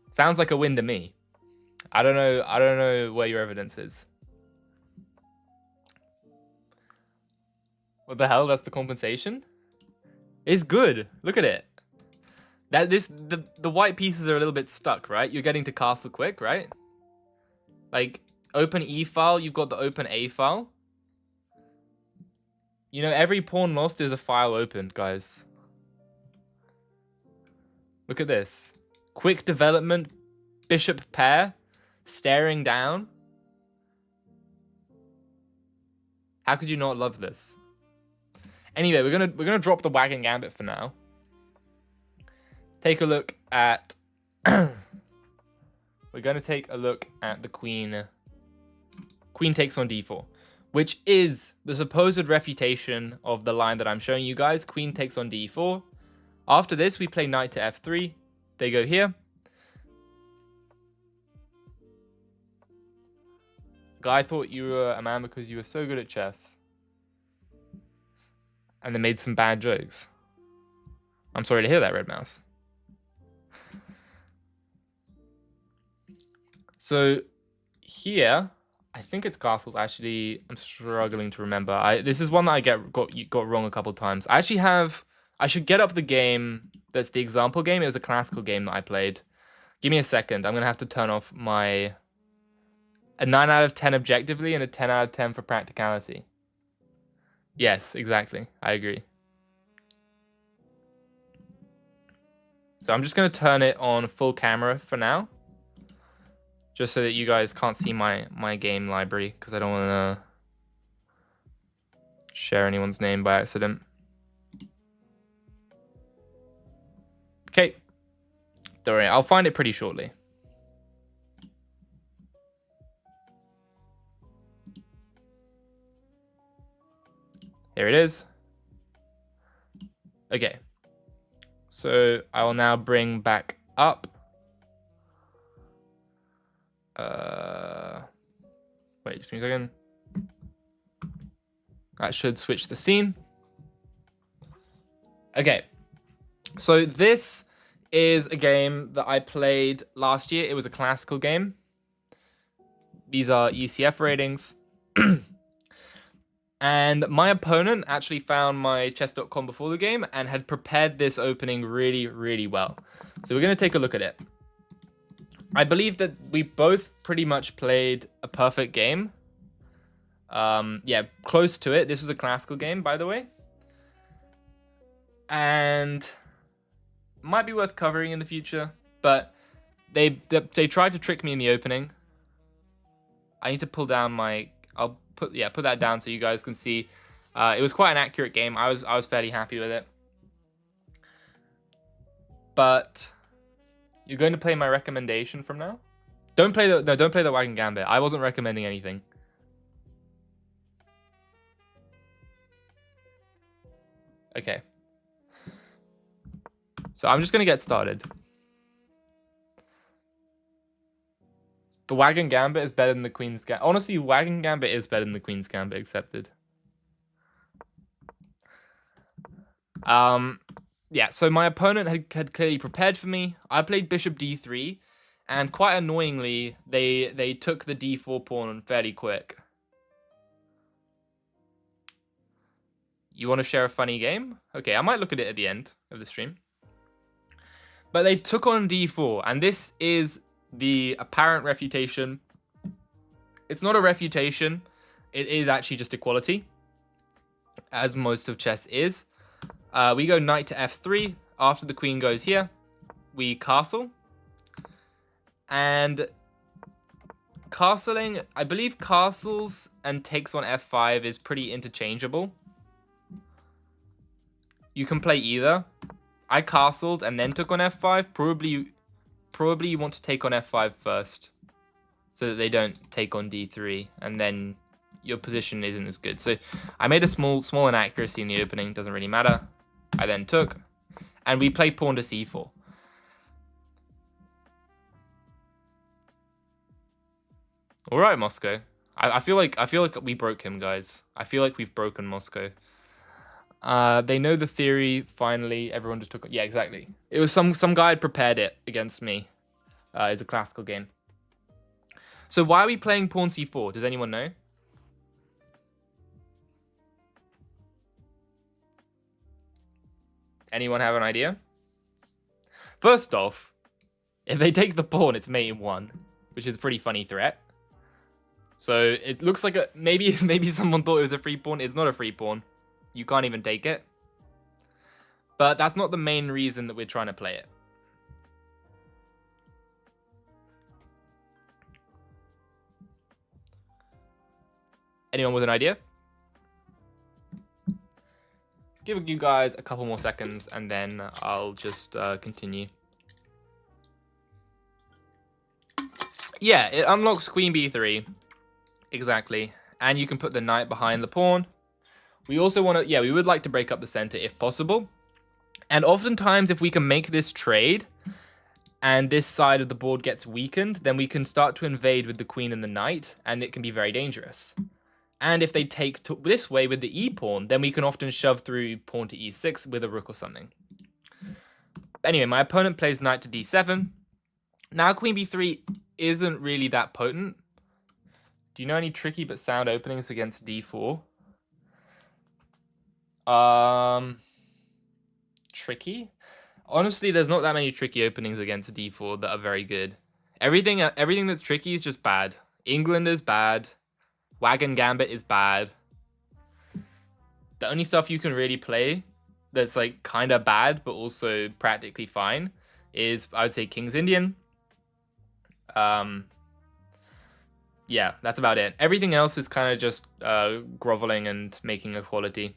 Sounds like a win to me. I don't know where your evidence is. What the hell? That's the compensation? It's good. Look at it. The white pieces are a little bit stuck, right? You're getting to castle quick, right? Like, open E file, you've got the open A file. You know, every pawn lost is a file opened, guys. Look at this. Quick development, bishop pair, staring down. How could you not love this? Anyway, we're gonna drop the Wagon Gambit for now. Take a look at we're gonna take a look at the queen. Queen takes on d4, which is the supposed refutation of the line that I'm showing you guys. Queen takes on d4. After this, we play knight to f3. They go here. Guy thought you were a man because you were so good at chess. And they made some bad jokes. I'm sorry to hear that, Red Mouse. So here, I think it's castles. Actually, I'm struggling to remember. This is one that I got wrong a couple times. I should get up the game. That's the example game. It was a classical game that I played. Give me a second. I'm gonna have to turn off a 9 out of 10 objectively and a 10 out of 10 for practicality. Yes, exactly. I agree. So I'm just going to turn it on full camera for now. Just so that you guys can't see my game library, because I don't want to share anyone's name by accident. Okay. Don't worry, I'll find it pretty shortly. Here it is. Okay. So I will now bring back up. Wait, just a second. That should switch the scene. Okay. So this is a game that I played last year. It was a classical game. These are ECF ratings. And my opponent actually found my chess.com before the game and had prepared this opening really, really well. So we're going to take a look at it. I believe that we both pretty much played a perfect game. Yeah, close to it. This was a classical game, by the way. And might be worth covering in the future. But they tried to trick me in the opening. I need to pull down my... I'll put that down so you guys can see. It was quite an accurate game. I was fairly happy with it. But you're going to play my recommendation from now? Don't play the Wagon Gambit. I wasn't recommending anything. Okay. So I'm just going to get started. The Wagon Gambit is better than the Queen's Gambit. Honestly, Wagon Gambit is better than the Queen's Gambit, accepted. Yeah, so my opponent had clearly prepared for me. I played bishop d3, and quite annoyingly, they took the d4 pawn fairly quick. You want to share a funny game? Okay, I might look at it at the end of the stream. But they took on d4, and this is the apparent refutation. It's not a refutation. It is actually just equality, as most of chess is. We go knight to f3. After the queen goes here, we castle. And castling, I believe castles and takes on f5 is pretty interchangeable. You can play either. I castled and then took on f5. Probably you want to take on f5 first, so that they don't take on d3, and then your position isn't as good. So I made a small inaccuracy in the opening. Doesn't really matter. I then took, and we play pawn to c4. All right, Moscow. I feel like we broke him, guys. I feel like we've broken Moscow. They know the theory. Finally, everyone just took. Yeah, exactly. It was some guy had prepared it against me. It's a classical game. So why are we playing pawn c4? Does anyone know? Anyone have an idea? First off, if they take the pawn, it's mate in 1, which is a pretty funny threat. So it looks like maybe someone thought it was a free pawn. It's not a free pawn. You can't even take it. But that's not the main reason that we're trying to play it. Anyone with an idea? Give you guys a couple more seconds and then I'll just continue. Yeah, it unlocks queen b3. Exactly. And you can put the knight behind the pawn. We also want to, yeah, we would like to break up the center if possible. And oftentimes if we can make this trade and this side of the board gets weakened, then we can start to invade with the queen and the knight, and it can be very dangerous. And if they take this way with the e-pawn, then we can often shove through pawn to e6 with a rook or something. Anyway, my opponent plays knight to d7. Now queen b3 isn't really that potent. Do you know any tricky but sound openings against d4? Tricky? Honestly, there's not that many tricky openings against d4 that are very good. Everything that's tricky is just bad. England is bad. Wagon Gambit is bad. The only stuff you can really play that's like kind of bad but also practically fine is, I would say, King's Indian. Yeah, that's about it. Everything else is kind of just groveling and making equality.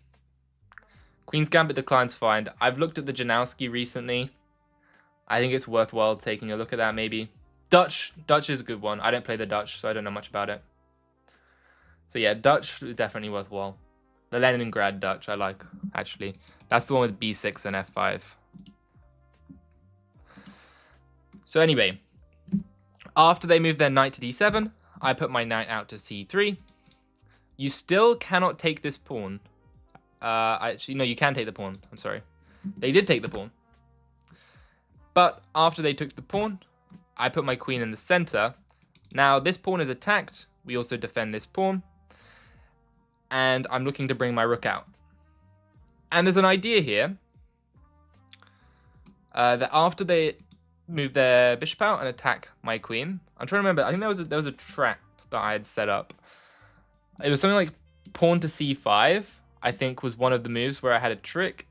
Queen's Gambit declines fine. I've looked at the Janowski recently. I think it's worthwhile taking a look at that maybe. Dutch is a good one. I don't play the Dutch, so I don't know much about it. So yeah, Dutch is definitely worthwhile. The Leningrad Dutch I like, actually. That's the one with b6 and f5. So anyway, after they move their knight to d7, I put my knight out to c3. You still cannot take this pawn. Actually, no, you can take the pawn. I'm sorry. They did take the pawn. But after they took the pawn, I put my queen in the center. Now, this pawn is attacked. We also defend this pawn. And I'm looking to bring my rook out. And there's an idea here that after they move their bishop out and attack my queen, I'm trying to remember. I think there was a trap that I had set up. It was something like pawn to c5. I think was one of the moves where I had a trick.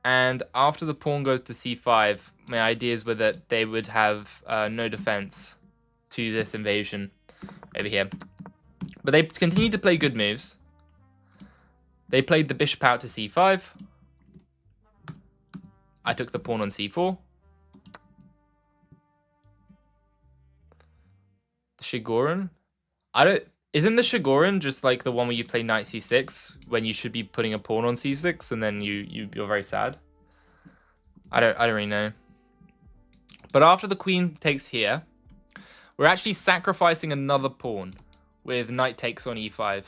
And after the pawn goes to c5, my ideas were that they would have no defense to this invasion over here. But they continued to play good moves. They played the bishop out to c5. I took the pawn on c4. The Shigoran? Isn't the Shigoran just like the one where you play knight c6 when you should be putting a pawn on c6 and then you're very sad? I don't really know. But after the queen takes here, we're actually sacrificing another pawn with knight takes on e5.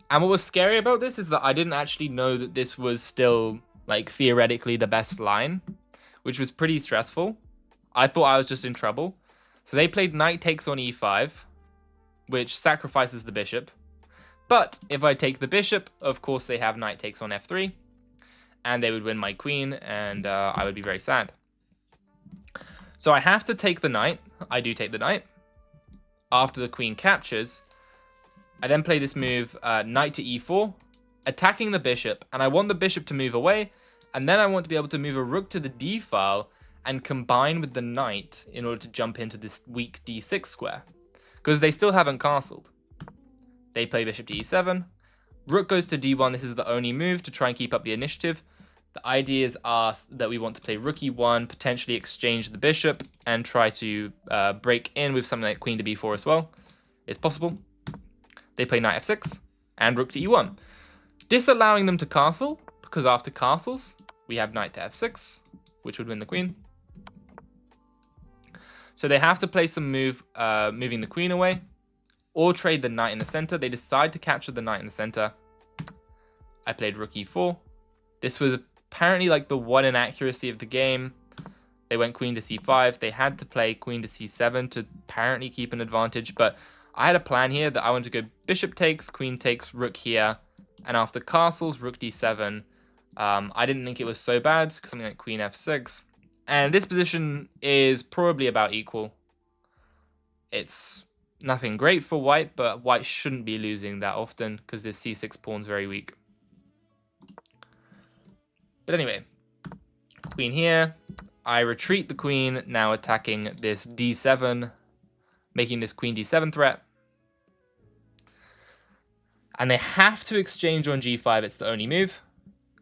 And what was scary about this is that I didn't actually know that this was still like theoretically the best line, which was pretty stressful. I thought I was just in trouble. So they played knight takes on e5, which sacrifices the bishop. But if I take the bishop, of course they have knight takes on f3, and they would win my queen, and I would be very sad. So I have to take the knight. I do take the knight. After the queen captures, I then play this move, knight to e4, attacking the bishop, and I want the bishop to move away, and then I want to be able to move a rook to the d file and combine with the knight in order to jump into this weak d6 square, because they still haven't castled. They play bishop to e7, rook goes to d1. This is the only move to try and keep up the initiative. The ideas are that we want to play rook e1, potentially exchange the bishop, and try to break in with something like queen to b4 as well. It's possible. They play knight f6 and rook to e1, disallowing them to castle, because after castles, we have knight to f6, which would win the queen. So they have to play some move, moving the queen away, or trade the knight in the center. They decide to capture the knight in the center. I played rook e4. This was apparently like the one inaccuracy of the game. They went queen to c5. They had to play queen to c7 to apparently keep an advantage, but I had a plan here that I wanted to go bishop takes, queen takes, rook here, and after castles, rook d7. I didn't think it was so bad, something like queen f6. And this position is probably about equal. It's nothing great for white, but white shouldn't be losing that often because this c6 pawn's very weak. But anyway, queen here. I retreat the queen, now attacking this d7, making this queen d7 threat. And they have to exchange on g5, it's the only move.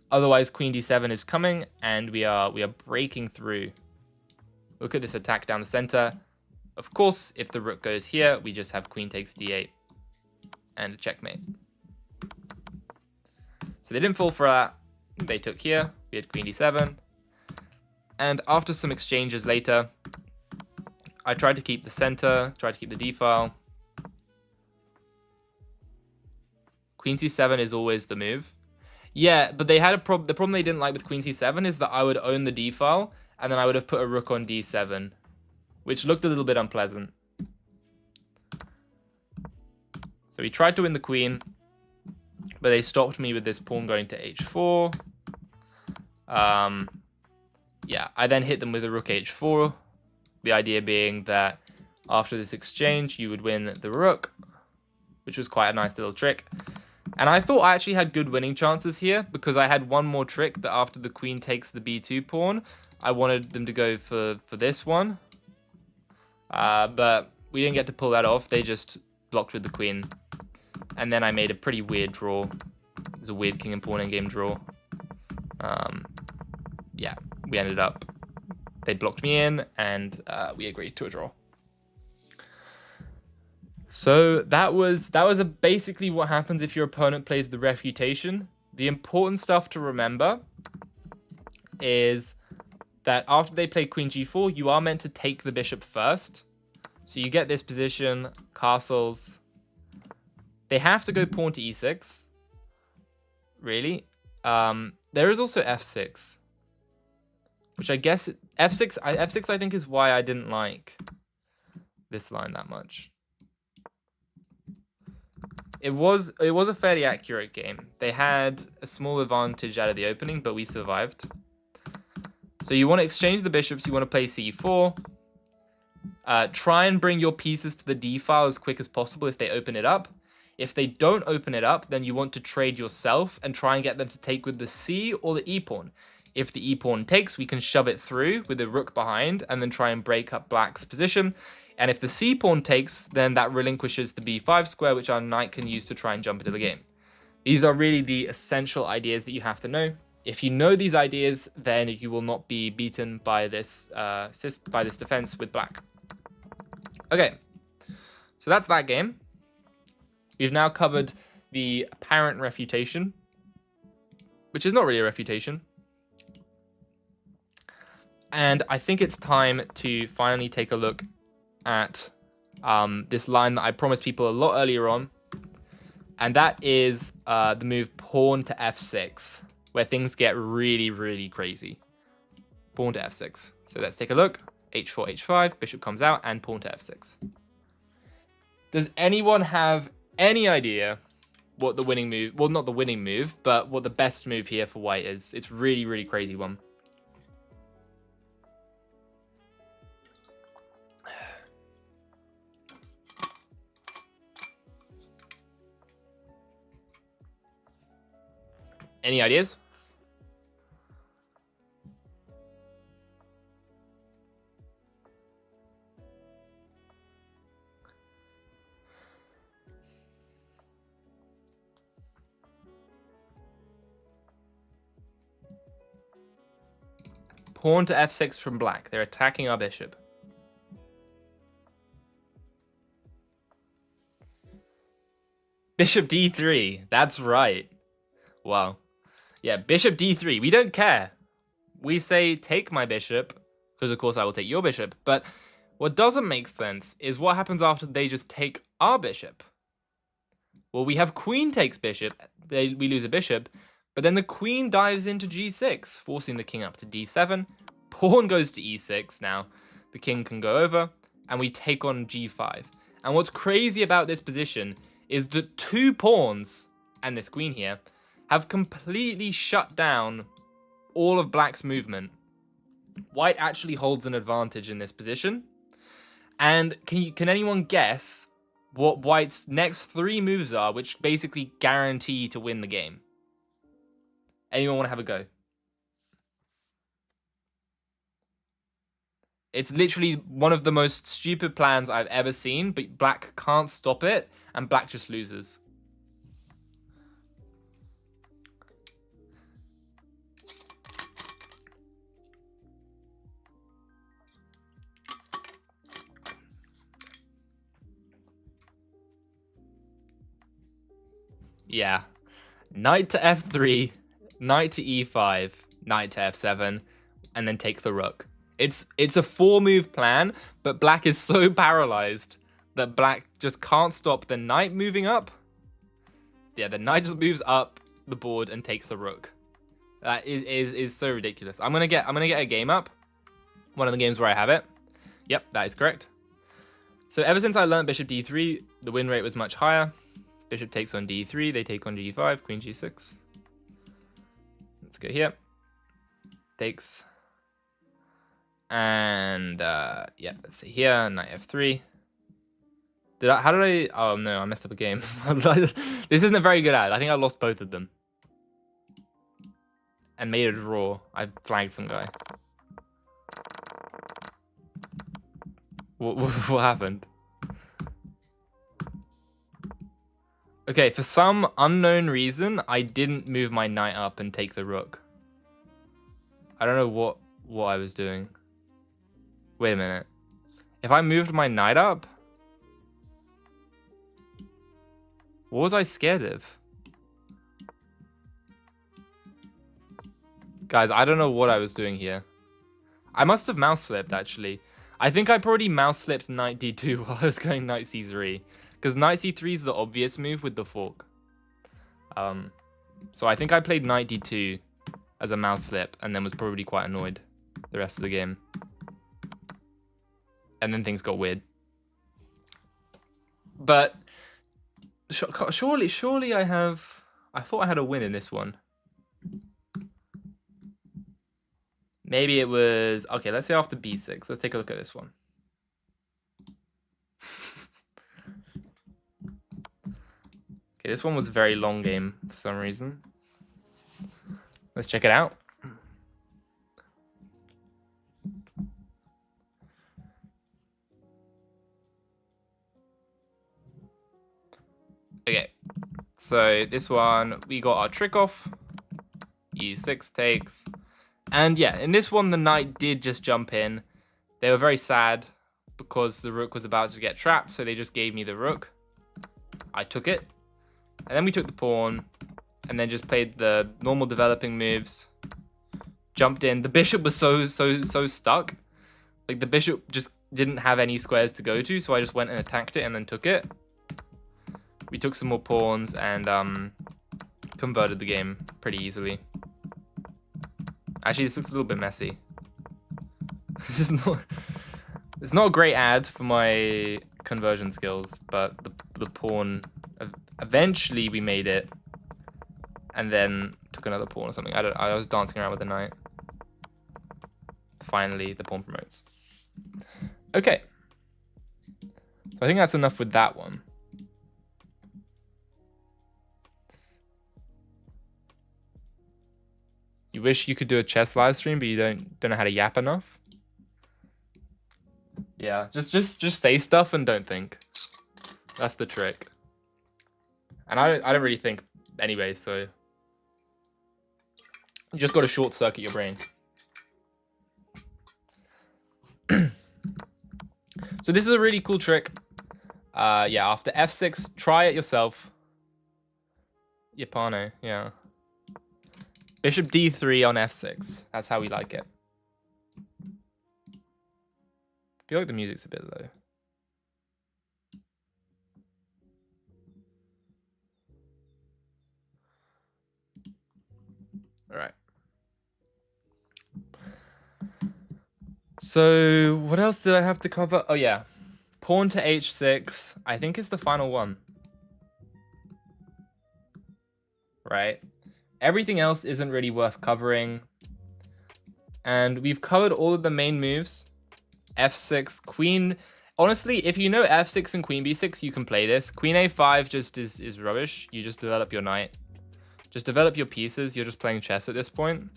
Otherwise, queen d7 is coming, and we are breaking through. Look at this attack down the center. Of course, if the rook goes here, we just have queen takes d8 and a checkmate. So they didn't fall for that. They took here. We had queen d7. And after some exchanges later, I tried to keep the center, tried to keep the d-file. Queen c7 is always the move. Yeah, but they had a problem. The problem they didn't like with queen c7 is that I would own the d-file, and then I would have put a rook on d7, which looked a little bit unpleasant. So we tried to win the queen, but they stopped me with this pawn going to h4. Yeah, I then hit them with a rook h4. The idea being that after this exchange, you would win the rook, which was quite a nice little trick. And I thought I actually had good winning chances here because I had one more trick that after the queen takes the b2 pawn, I wanted them to go for this one. But we didn't get to pull that off. They just blocked with the queen. And then I made a pretty weird draw. It was a weird king and pawn endgame draw. Yeah, we ended up... They blocked me in, and we agreed to a draw. So that was basically what happens if your opponent plays the refutation. The important stuff to remember is that after they play queen g4, you are meant to take the bishop first. So you get this position, castles. They have to go pawn to e6. Really? There is also f6. Which I guess... f6 I think is why I didn't like this line that much. It was a fairly accurate game. They had a small advantage out of the opening, but we survived. So you want to exchange the bishops. You want to play c4. Try and bring your pieces to the d-file as quick as possible if they open it up. If they don't open it up, then you want to trade yourself and try and get them to take with the c or the e-pawn. If the e-pawn takes, we can shove it through with the rook behind and then try and break up black's position. And if the c-pawn takes, then that relinquishes the b5 square, which our knight can use to try and jump into the game. These are really the essential ideas that you have to know. If you know these ideas, then you will not be beaten by this defense with black. Okay, so that's that game. We've now covered the apparent refutation, which is not really a refutation. And I think it's time to finally take a look at this line that I promised people a lot earlier on. And that is the move pawn to f6, where things get really, really crazy. Pawn to f6. So let's take a look. h4, h5, bishop comes out, and pawn to f6. Does anyone have any idea what the winning move, well, not the winning move, but what the best move here for white is? It's really, really crazy one. Any ideas? Pawn to f6 from black. They're attacking our bishop. Bishop d3. That's right. Wow. Yeah, bishop d3. We don't care. We say, take my bishop, because of course I will take your bishop. But what doesn't make sense is what happens after they just take our bishop. Well, we have queen takes bishop. We lose a bishop. But then the queen dives into g6, forcing the king up to d7. Pawn goes to e6 now. The king can go over, and we take on g5. And what's crazy about this position is that 2 pawns, and this queen here, have completely shut down all of black's movement. White actually holds an advantage in this position. And can anyone guess what white's next 3 moves are, which basically guarantee to win the game? Anyone want to have a go? It's literally one of the most stupid plans I've ever seen, but black can't stop it, and black just loses. Yeah. Knight to f3, knight to e5, knight to f7, and then take the rook. It's a 4-move plan, but black is so paralyzed that black just can't stop the knight moving up. Yeah, the knight just moves up the board and takes the rook. That is so ridiculous. I'm gonna get a game up. One of the games where I have it. Yep, that is correct. So ever since I learned bishop d3, the win rate was much higher. Bishop takes on d3, they take on g5, queen g6. Let's go here. Takes. And yeah, let's see here, knight f3. How did I? Oh no, I messed up a game. This isn't a very good ad. I think I lost both of them. And made a draw. I flagged some guy. What happened? Okay, for some unknown reason, I didn't move my knight up and take the rook. I don't know what I was doing. Wait a minute. If I moved my knight up, what was I scared of? Guys, I don't know what I was doing here. I must have mouse slipped, actually. I think I probably mouse slipped knight d2 while I was going knight c3. Because knight c3 is the obvious move with the fork. So I think I played knight d2 as a mouse slip and then was probably quite annoyed the rest of the game. And then things got weird. But surely I thought I had a win in this one. Maybe it was... Okay, let's say after b6. Let's take a look at this one. Okay, this one was a very long game for some reason. Let's check it out. Okay, so this one, we got our trick off. e6 takes. And yeah, in this one, the knight did just jump in. They were very sad because the rook was about to get trapped, so they just gave me the rook. I took it. And then we took the pawn, and then just played the normal developing moves. Jumped in. The bishop was so stuck. Like, the bishop just didn't have any squares to go to, so I just went and attacked it and then took it. We took some more pawns and converted the game pretty easily. Actually, this looks a little bit messy. This is not... It's not a great ad for my conversion skills, but the pawn... Eventually, we made it. And then took another pawn or something. I was dancing around with the knight. Finally, the pawn promotes. Okay. So I think that's enough with that one. You wish you could do a chess live stream, but you don't know how to yap enough? Yeah, just say stuff and don't think. That's the trick. And I don't really think anyway, so you just got to short circuit your brain. So this is a really cool trick. Yeah, after f6, try it yourself. Yapano, yeah. Bishop d3 on f6. That's how we like it. I feel like the music's a bit low. All right. So what else did I have to cover? Oh yeah, pawn to h6. I think it's the final one. Right? Everything else isn't really worth covering. And we've covered all of the main moves. f6, queen. Honestly, if you know f6 and queen b6, you can play this. Queen a5 just is rubbish. You just develop your knight. Just develop your pieces. You're just playing chess at this point.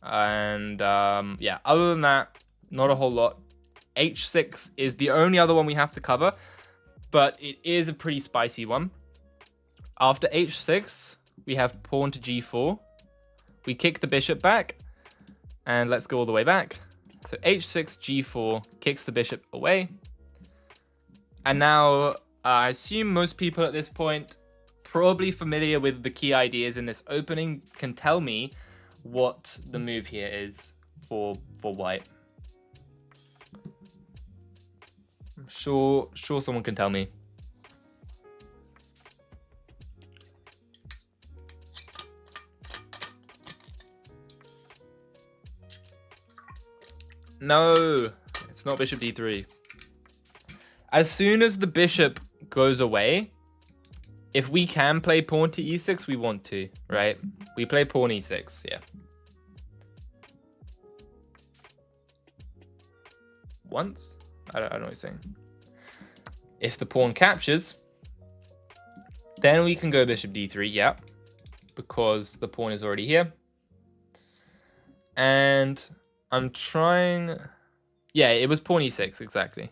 And yeah, other than that, not a whole lot. h6 is the only other one we have to cover, but it is a pretty spicy one. After h6, we have pawn to g4. We kick the bishop back, and let's go all the way back. So h6, g4 kicks the bishop away. And now I assume most people at this point, probably familiar with the key ideas in this opening, can tell me what the move here is for white. I'm sure someone can tell me. No, it's not bishop d3. As soon as the bishop goes away, if we can play pawn to e6, we want to, right? We play pawn e6, yeah. Once? I don't know what you're saying. If the pawn captures, then we can go bishop d3, yeah. Because the pawn is already here. And I'm trying... Yeah, it was pawn e6, exactly.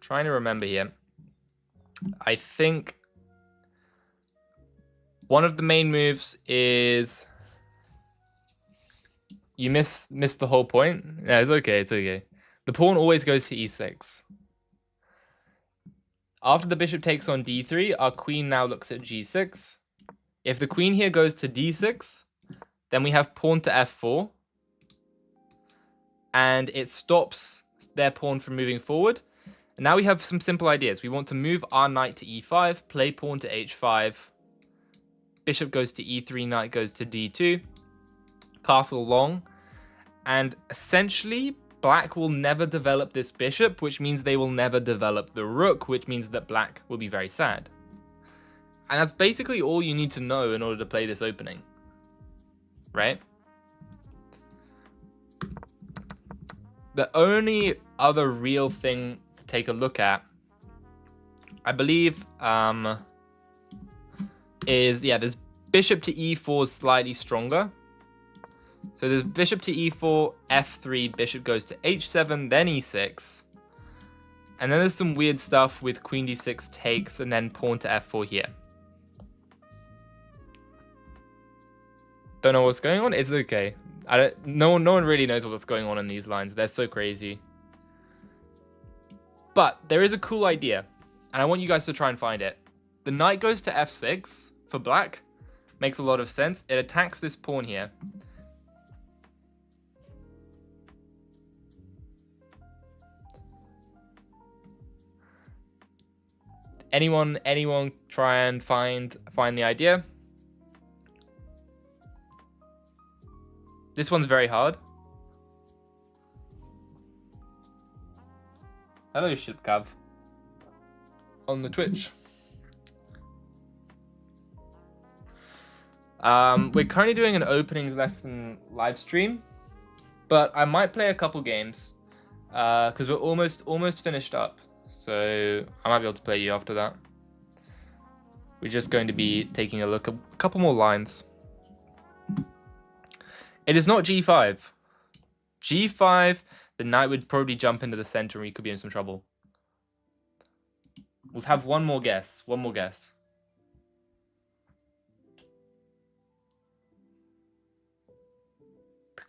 Trying to remember here. I think one of the main moves is... You missed the whole point? Yeah, it's okay, it's okay. The pawn always goes to e6. After the bishop takes on d3, our queen now looks at g6. If the queen here goes to d6, then we have pawn to f4. And it stops their pawn from moving forward. And now we have some simple ideas. We want to move our knight to e5, play pawn to h5. Bishop goes to e3, knight goes to d2. Castle long. And essentially, black will never develop this bishop, which means they will never develop the rook, which means that black will be very sad. And that's basically all you need to know in order to play this opening. Right? The only other real thing to take a look at, I believe, is, yeah, this bishop to e4 is slightly stronger. So there's bishop to e4, f3, bishop goes to h7, then e6. And then there's some weird stuff with queen d6 takes, and then pawn to f4 here. Don't know what's going on? It's okay. No one really knows what's going on in these lines. They're so crazy. But there is a cool idea, and I want you guys to try and find it. The knight goes to f6 for black. Makes a lot of sense. It attacks this pawn here. Anyone try and find the idea? This one's very hard. Hello, Shipcav. On the Twitch. We're currently doing an openings lesson live stream, but I might play a couple games because we're almost finished up. So I might be able to play you after that. We're just going to be taking a look at a couple more lines. It is not g5. g5, the knight would probably jump into the center and we could be in some trouble. We'll have one more guess. One more guess.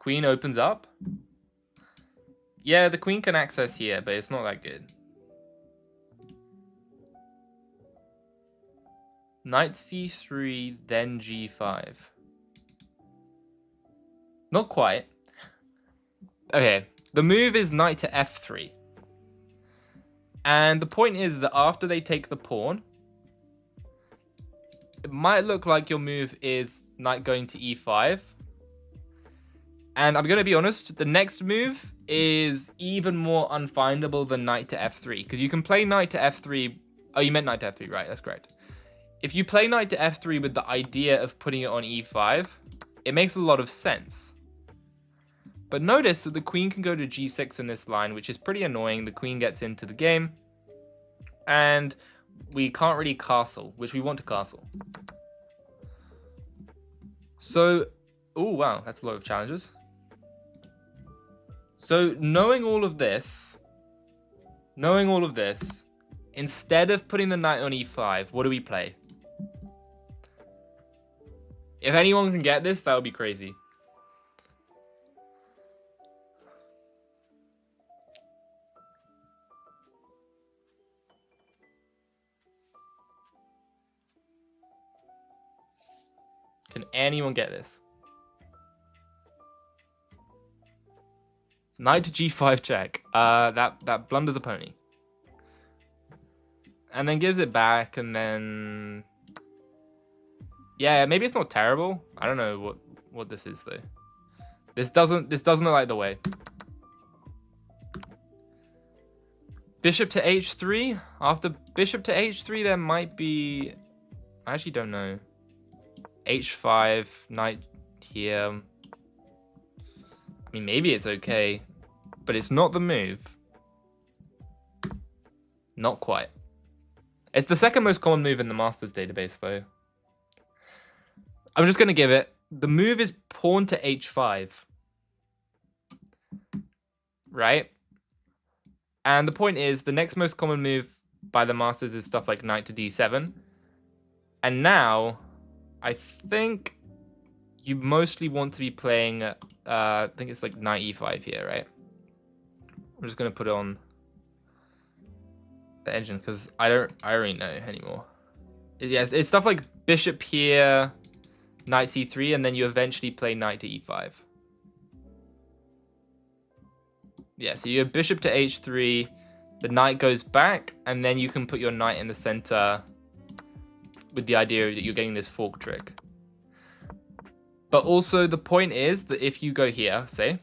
Queen opens up. Yeah, the queen can access here, but it's not that good. Knight c3, then g5. Not quite. Okay, the move is knight to f3. And the point is that after they take the pawn, it might look like your move is knight going to e5. And I'm going to be honest, the next move is even more unfindable than knight to f3. Because you can play knight to f3. Oh, you meant knight to f3, right? That's correct. If you play knight to f3 with the idea of putting it on e5, it makes a lot of sense. But notice that the queen can go to g6 in this line, which is pretty annoying. The queen gets into the game. And we can't really castle, which we want to castle. So, oh wow, that's a lot of challenges. So knowing all of this, instead of putting the knight on e5, what do we play? If anyone can get this, that would be crazy. Can anyone get this? Knight to g5 check. That blunders a pony. And then gives it back, and then... Yeah, maybe it's not terrible. I don't know what this is, though. This doesn't look like the way. Bishop to h3. After bishop to h3, there might be... I actually don't know. h5, knight here. I mean, maybe it's okay, but it's not the move. Not quite. It's the second most common move in the Masters database, though. I'm just going to give it. The move is pawn to h5. Right? And the point is, the next most common move by the Masters is stuff like knight to d7. And now, I think you mostly want to be playing, I think it's like knight e5 here, right? I'm just going to put it on the engine because I don't really know anymore. Yes, it's stuff like bishop here, knight c3, and then you eventually play knight to e5. Yeah, so you have bishop to h3, the knight goes back, and then you can put your knight in the center with the idea that you're getting this fork trick. But also the point is that if you go here, say,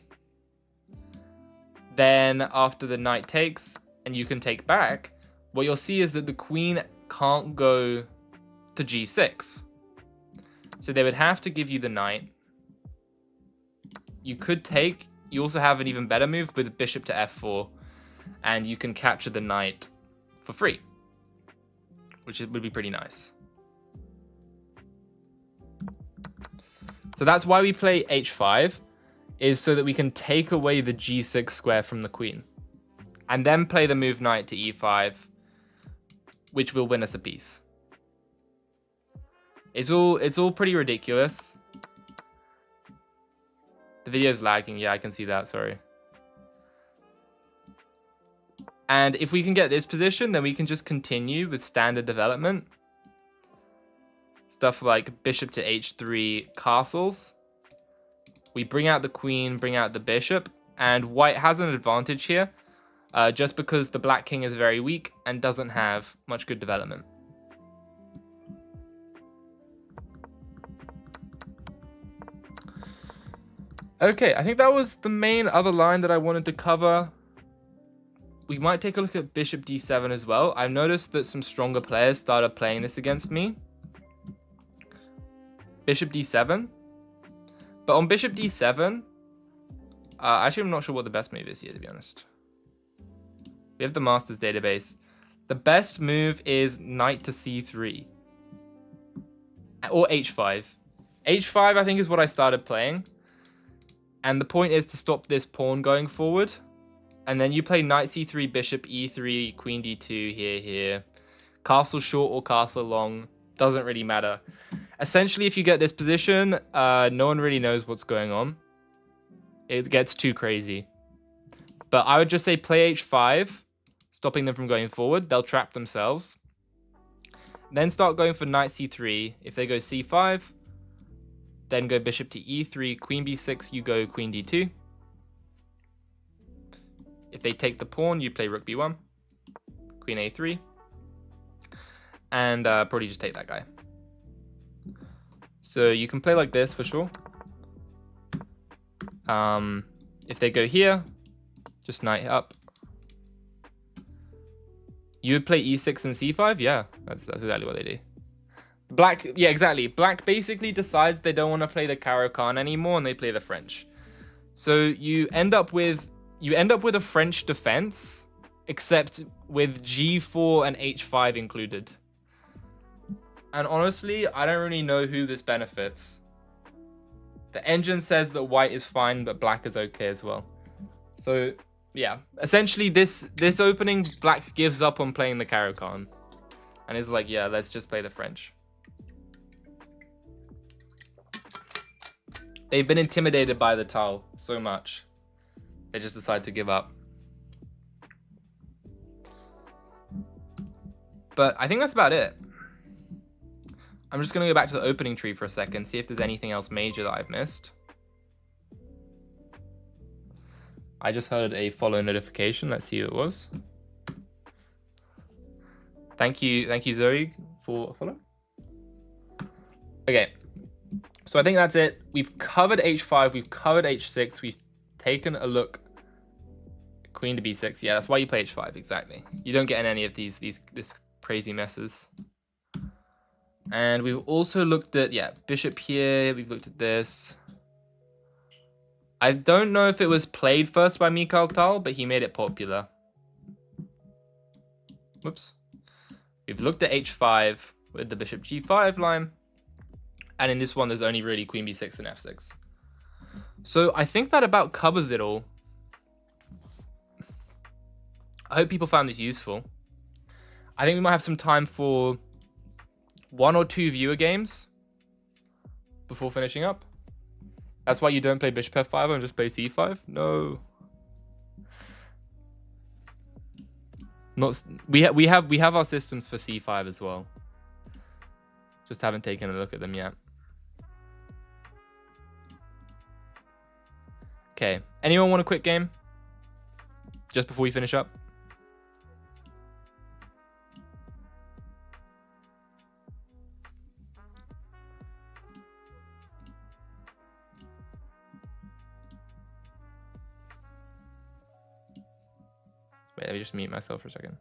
then after the knight takes and you can take back, what you'll see is that the queen can't go to g6. So they would have to give you the knight. You could take, you also have an even better move with bishop to f4, and you can capture the knight for free, which would be pretty nice. So that's why we play h5, is so that we can take away the g6 square from the queen. And then play the move knight to e5, which will win us a piece. It's all pretty ridiculous. The video's lagging. Yeah, I can see that. Sorry. And if we can get this position, then we can just continue with standard development. Stuff like bishop to h3 castles. We bring out the queen, bring out the bishop, and white has an advantage here, just because the black king is very weak and doesn't have much good development. Okay, I think that was the main other line that I wanted to cover. We might take a look at bishop d7 as well. I've noticed that some stronger players started playing this against me. Bishop d7. But on bishop d7, actually I'm not sure what the best move is here, to be honest. We have the Masters database. The best move is knight to c3. Or h5. h5 I think is what I started playing. And the point is to stop this pawn going forward. And then you play knight c3, bishop e3, queen d2, here. Castle short or castle long. Doesn't really matter. Essentially, if you get this position, no one really knows what's going on. It gets too crazy. But I would just say play h5, stopping them from going forward. They'll trap themselves. Then start going for knight c3. If they go c5, then go bishop to e3, queen b6, you go queen d2. If they take the pawn, you play rook b1, queen a3, and probably just take that guy. So you can play like this for sure. If they go here, just knight up. You would play e6 and c5? Yeah, that's exactly what they do. Black, yeah, exactly. Black basically decides they don't want to play the Caro Kann anymore, and they play the French. So you end up with a French defense, except with g4 and h5 included. And honestly, I don't really know who this benefits. The engine says that white is fine, but black is okay as well. So yeah, essentially this opening, black gives up on playing the Caro Kann, and is like, yeah, let's just play the French. They've been intimidated by the Tal so much, they just decide to give up. But I think that's about it. I'm just going to go back to the opening tree for a second, see if there's anything else major that I've missed. I just heard a follow notification. Let's see who it was. Thank you, Zoe, for a follow. Okay, so I think that's it. We've covered h5, we've covered h6, we've taken a look. Queen to b6, yeah, that's why you play h5, exactly. You don't get in any of this crazy messes. And we've also looked at, yeah, bishop here, we've looked at this. I don't know if it was played first by Mikhail Tal, but he made it popular. Whoops. We've looked at h5 with the bishop g5 line. And in this one, there's only really queen b6 and f6. So I think that about covers it all. I hope people found this useful. I think we might have some time for 1 or 2 viewer games before finishing up. That's why you don't play bishop f5 and just play c5? No. We have our systems for c5 as well. Just haven't taken a look at them yet. Okay. Anyone want a quick game? Just before we finish up? Wait, let me just mute myself for a second.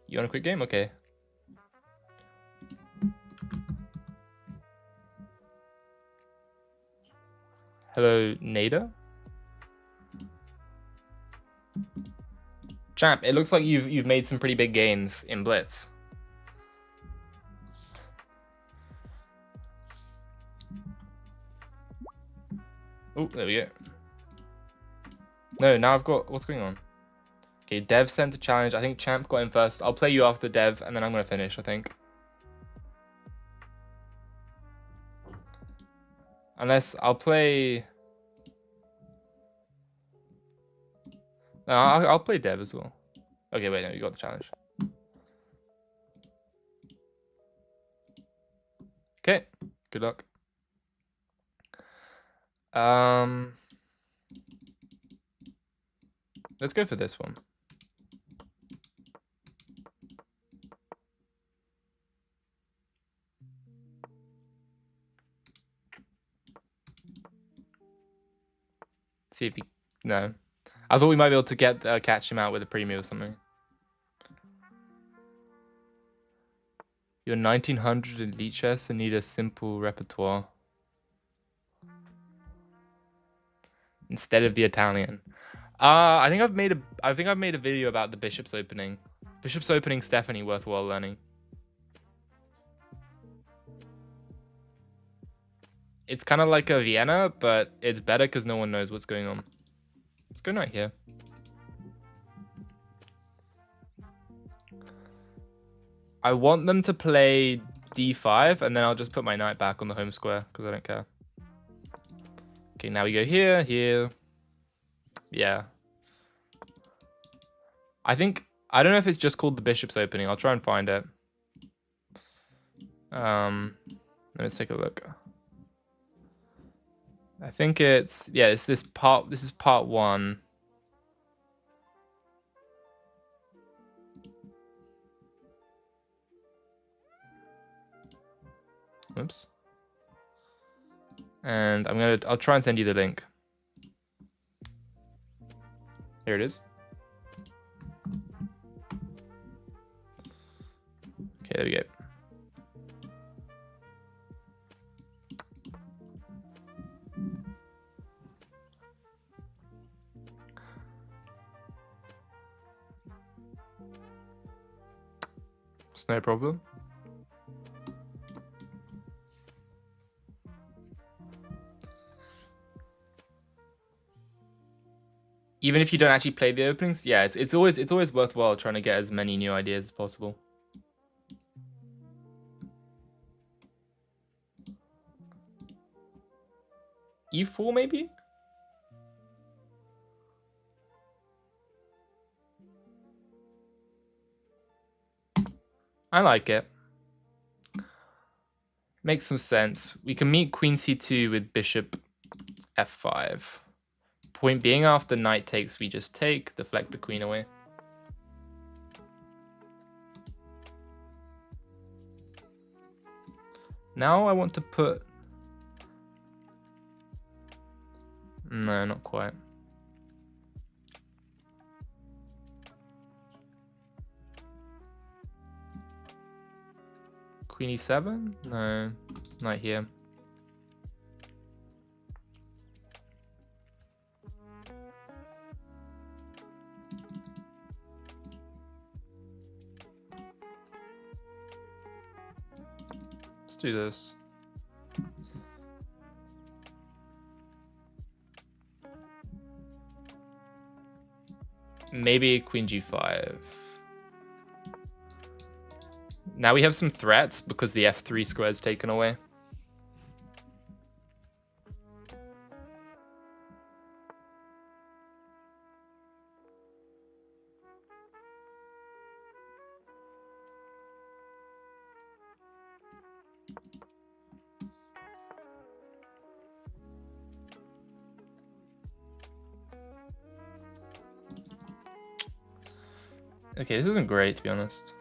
You want a quick game? Okay. Hello, Nada? Champ, it looks like you've made some pretty big gains in Blitz. Oh, there we go. No, now I've got... What's going on? Okay, Dev sent a challenge. I think Champ got in first. I'll play you after Dev, and then I'm going to finish, I think. Unless I'll play... No, I'll play Dev as well. Okay, wait, no, you got the challenge. Okay, good luck. Let's go for this one. See if he... No. I thought we might be able to get catch him out with a premium or something. You're 1900 in Elite Chess and need a simple repertoire. Instead of the Italian. I think I've made a video about the Bishop's Opening. Bishop's Opening's definitely worthwhile learning. It's kind of like a Vienna, but it's better because no one knows what's going on. Let's go knight here. I want them to play d5, and then I'll just put my knight back on the home square, because I don't care. Okay, now we go here, here. Yeah. I don't know if it's just called the bishop's opening. I'll try and find it. Let's take a look. I think it's, yeah, it's this part. This is part 1. Oops. And I'll try and send you the link. Here it is. Okay, there we go. It's no problem. Even if you don't actually play the openings, yeah, it's always worthwhile trying to get as many new ideas as possible. E4 maybe? I like it. Makes some sense. We can meet queen c2 with bishop f5. Point being, after knight takes, we just take, deflect the queen away. Now I want to put... No, not quite. Queen e7? No, knight here. Let's do this. Maybe queen g5. Now we have some threats because the f3 square is taken away. Okay, this isn't great, to be honest.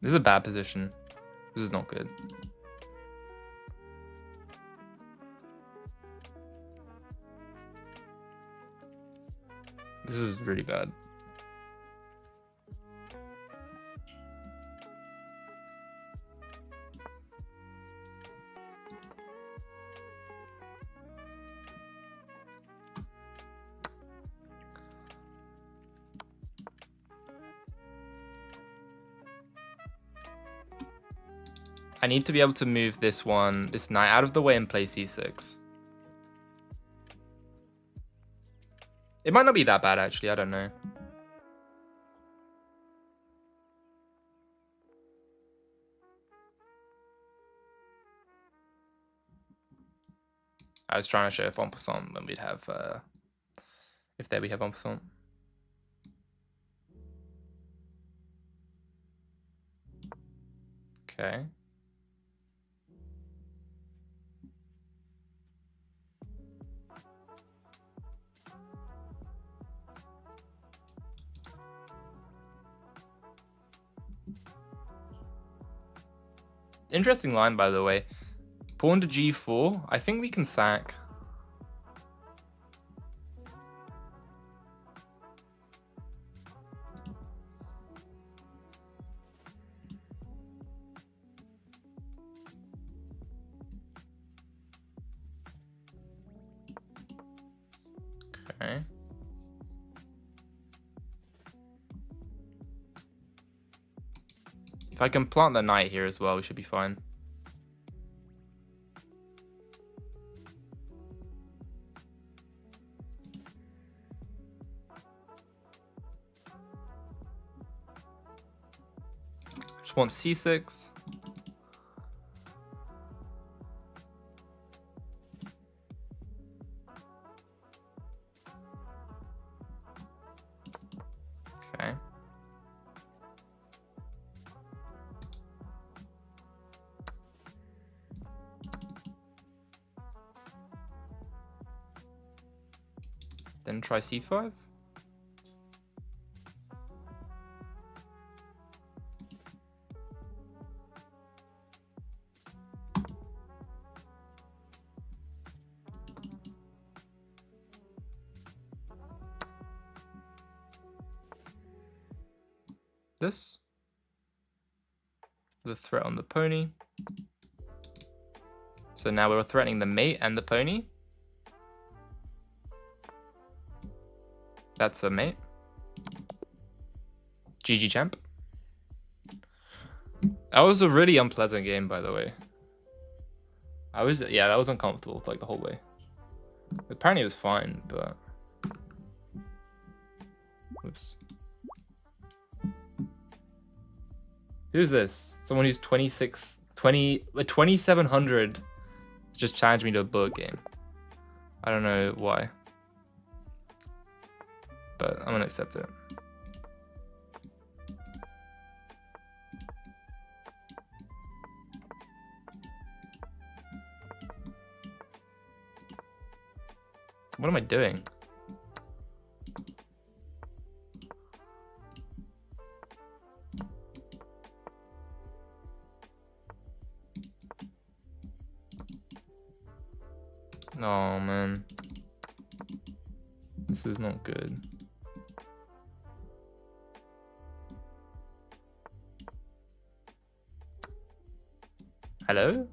This is a bad position. This is not good. This is really bad. I need to be able to move this knight out of the way and play c6. It might not be that bad, actually. I don't know. I was trying to show if 1% when we'd have, if there we have 1%. Okay. Interesting line, by the way. Pawn to g4. I think we can sack. Okay. If I can plant the knight here as well, we should be fine. Just want c6. Okay. Then try c5. This. The threat on the pony. So now we're threatening the mate and the pony. That's a mate. GG champ. That was a really unpleasant game, by the way. Yeah, that was uncomfortable like the whole way. Apparently it was fine, but oops. Who's this? Someone who's 2700 just challenged me to a board game. I don't know why, but I'm gonna accept it. What am I doing? Oh man, this is not good. Hello?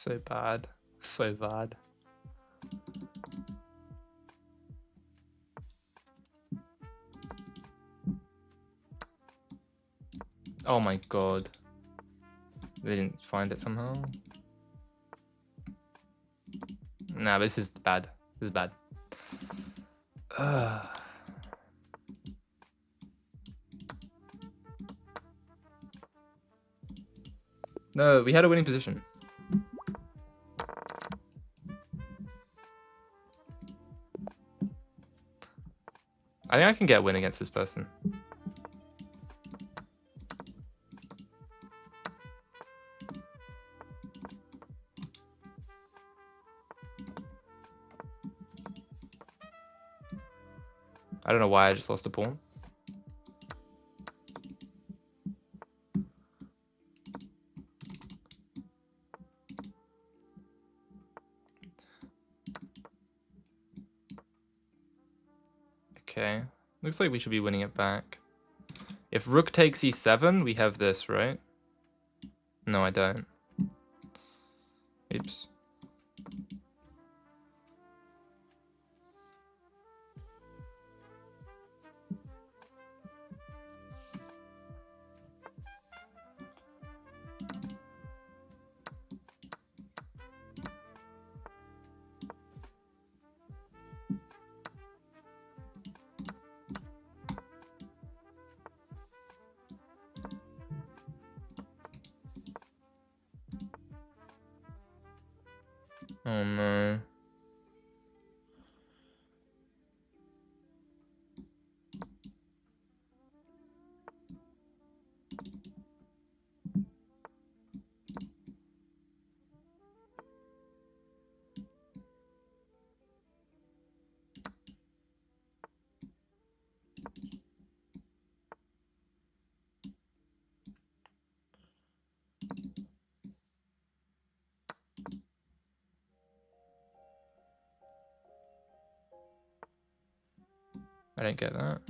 So bad. So bad. Oh my god. They didn't find it somehow. Nah, this is bad. This is bad. No, we had a winning position. I think I can get a win against this person. I don't know why I just lost a pawn. Okay, looks like we should be winning it back. If rook takes e7, we have this, right? No, I don't. Oops. Oh no. I don't get that.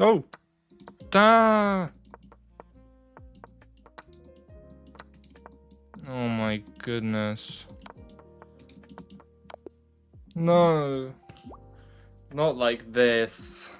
Oh! Ah! Oh my goodness. No. Not like this.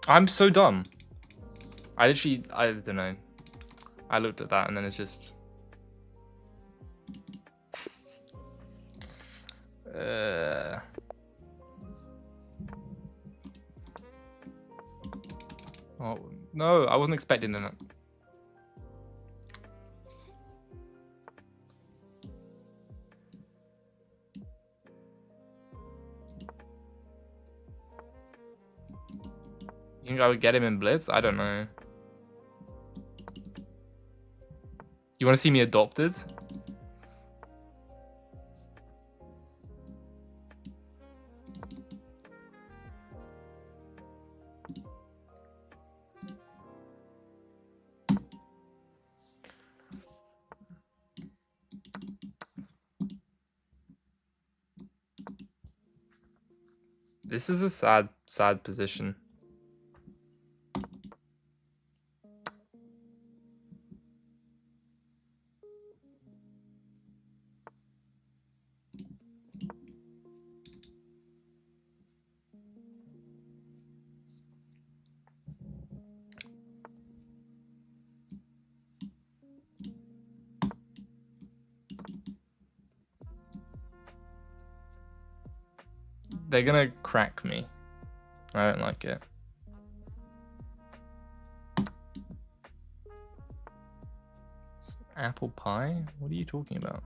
I'm so dumb. I don't know. I looked at that and then it's just... Oh, no, I wasn't expecting that. You think I would get him in Blitz? I don't know. You want to see me adopted? This is a sad position. They're gonna crack me. I don't like it. Apple pie? What are you talking about?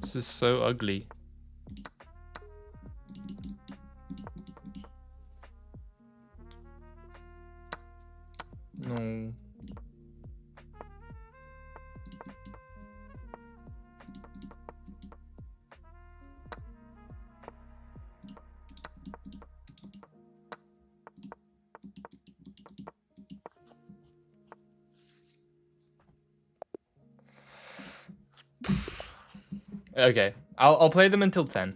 This is so ugly. No. Okay, I'll play them until 10.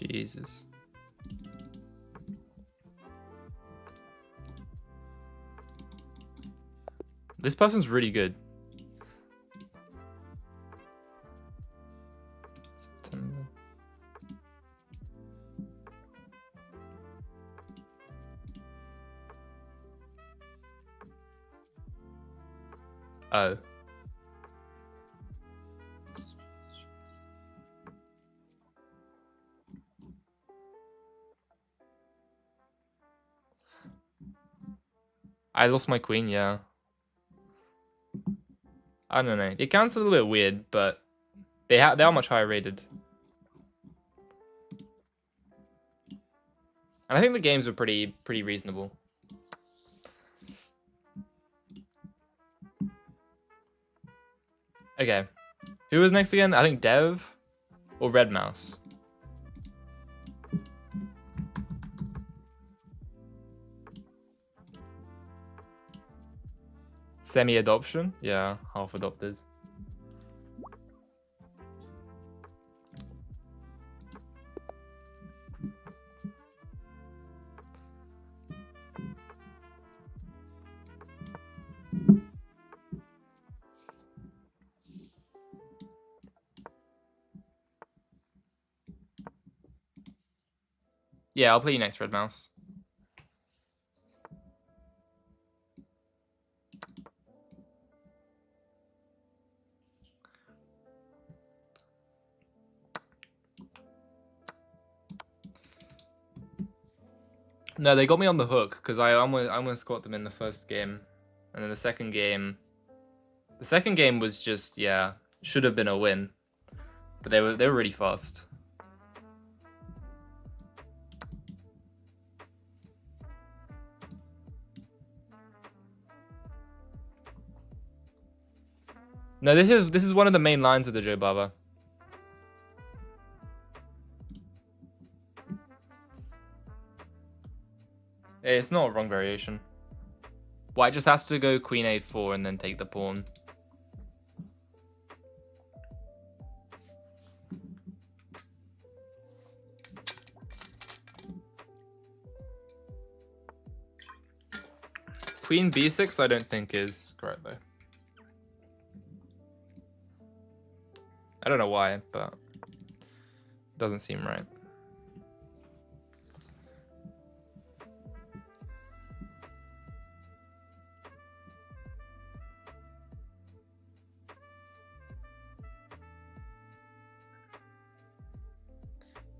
Jesus. This person's really good. September. Oh. I lost my queen, yeah. I don't know. It counts a little bit weird, but they are much higher rated. And I think the games are pretty reasonable. Okay. Who was next again? I think Dev or Red Mouse. Semi-adoption? Yeah, half adopted. Yeah, I'll play you next, Red Mouse. No, they got me on the hook because I almost got them in the first game, and then the second game was just, yeah, should have been a win, but they were really fast. No, this is one of the main lines of the Joe Baba. It's not a wrong variation. White just has to go Queen A4 and then take the pawn. Queen B6 I don't think is correct though. I don't know why, but it doesn't seem right.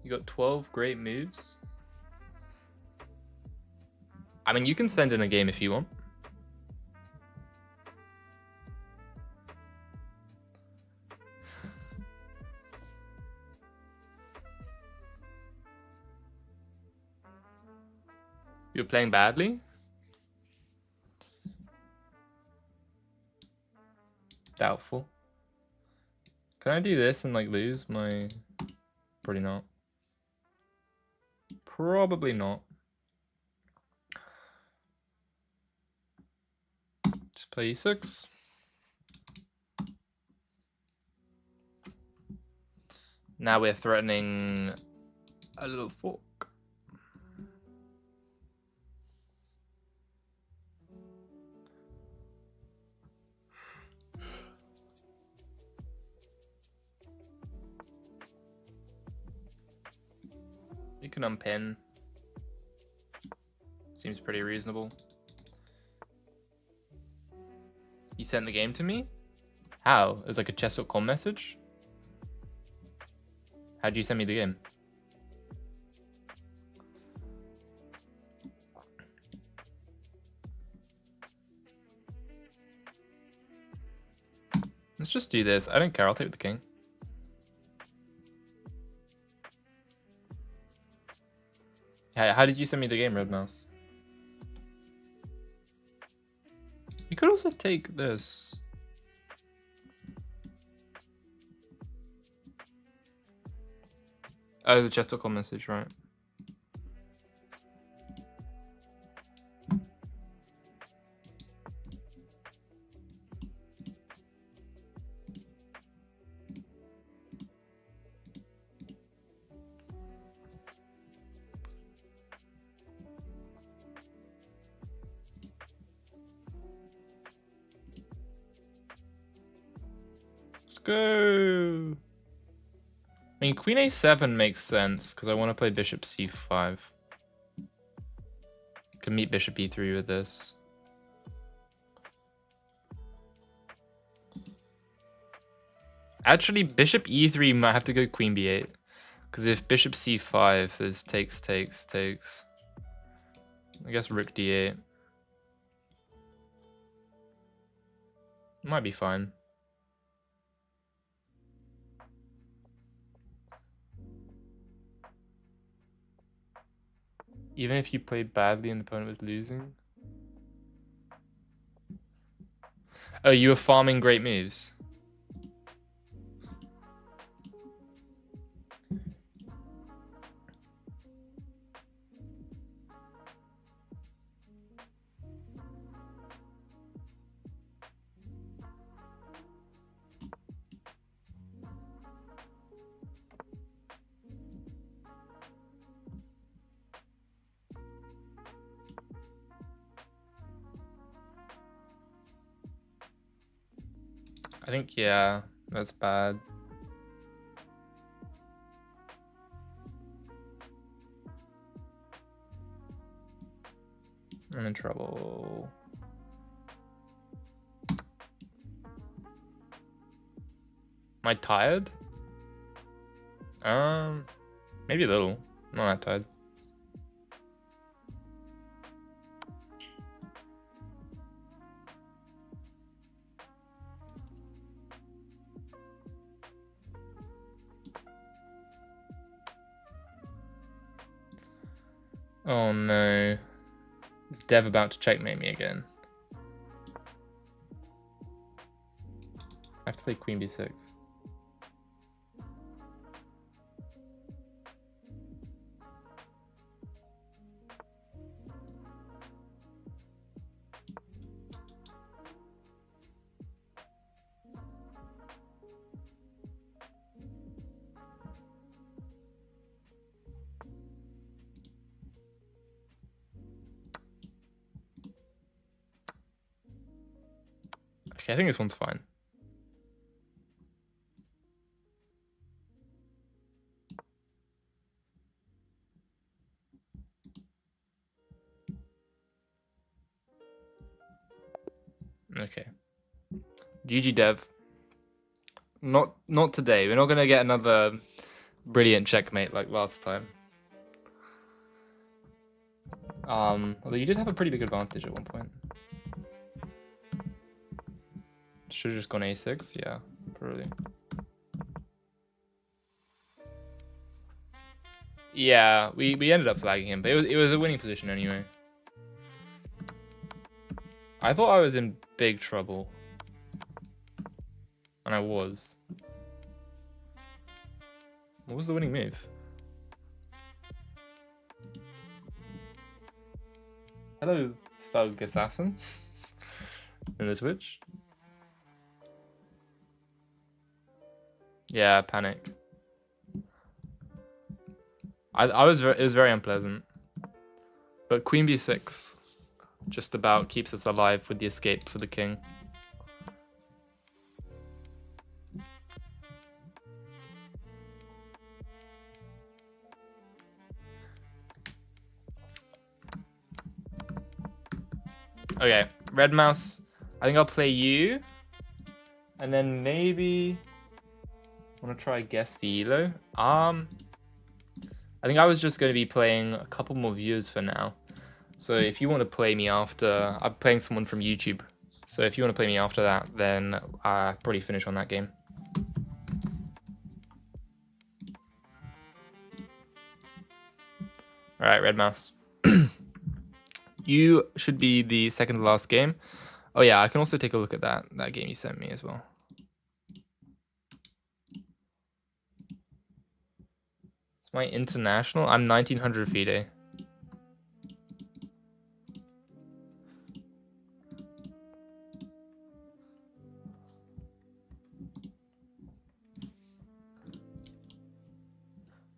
You got 12 great moves. I mean, you can send in a game if you want. You're playing badly? Doubtful. Can I do this and like lose my... Probably not. Probably not. Just play E6. Now we're threatening a little fork. You can unpin. Seems pretty reasonable. You sent the game to me? How? It was like a chess.com message? How'd you send me the game? Let's just do this. I don't care. I'll take the king. How did you send me the game, Red Mouse? You could also take this. Oh, it's a chess.com message, right? go. I mean, queen a7 makes sense because I want to play bishop c5. Can meet bishop e3 with this. Actually, bishop e3 might have to go queen b8. Because if bishop c5, there's takes. I guess rook d8. Might be fine. Even if you played badly and the opponent was losing? Oh, you were farming great moves. I think, yeah, that's bad. I'm in trouble. Am I tired? Maybe a little. Not that tired. Oh no. Is Dev about to checkmate me again? I have to play queen b6. Okay, I think this one's fine. Okay. GG Dev. Not today. We're not gonna get another brilliant checkmate like last time. Although you did have a pretty big advantage at one point. Should have just gone a6, yeah, probably. Yeah, we ended up flagging him, but it was a winning position anyway. I thought I was in big trouble. And I was. What was the winning move? Hello, Thug Assassin. In the Twitch. Yeah, panic. It was very unpleasant. But queen b6 just about keeps us alive with the escape for the king. Okay, red mouse. I think I'll play you. And then maybe I want to try guess the elo. I think I was just going to be playing a couple more viewers for now. So if you want to play me after, I'm playing someone from YouTube. So if you want to play me after that, then I'll probably finish on that game. All right, red mouse. You should be the second to last game. Oh yeah, I can also take a look at that game you sent me as well. It's my international. I'm 1900 FIDE.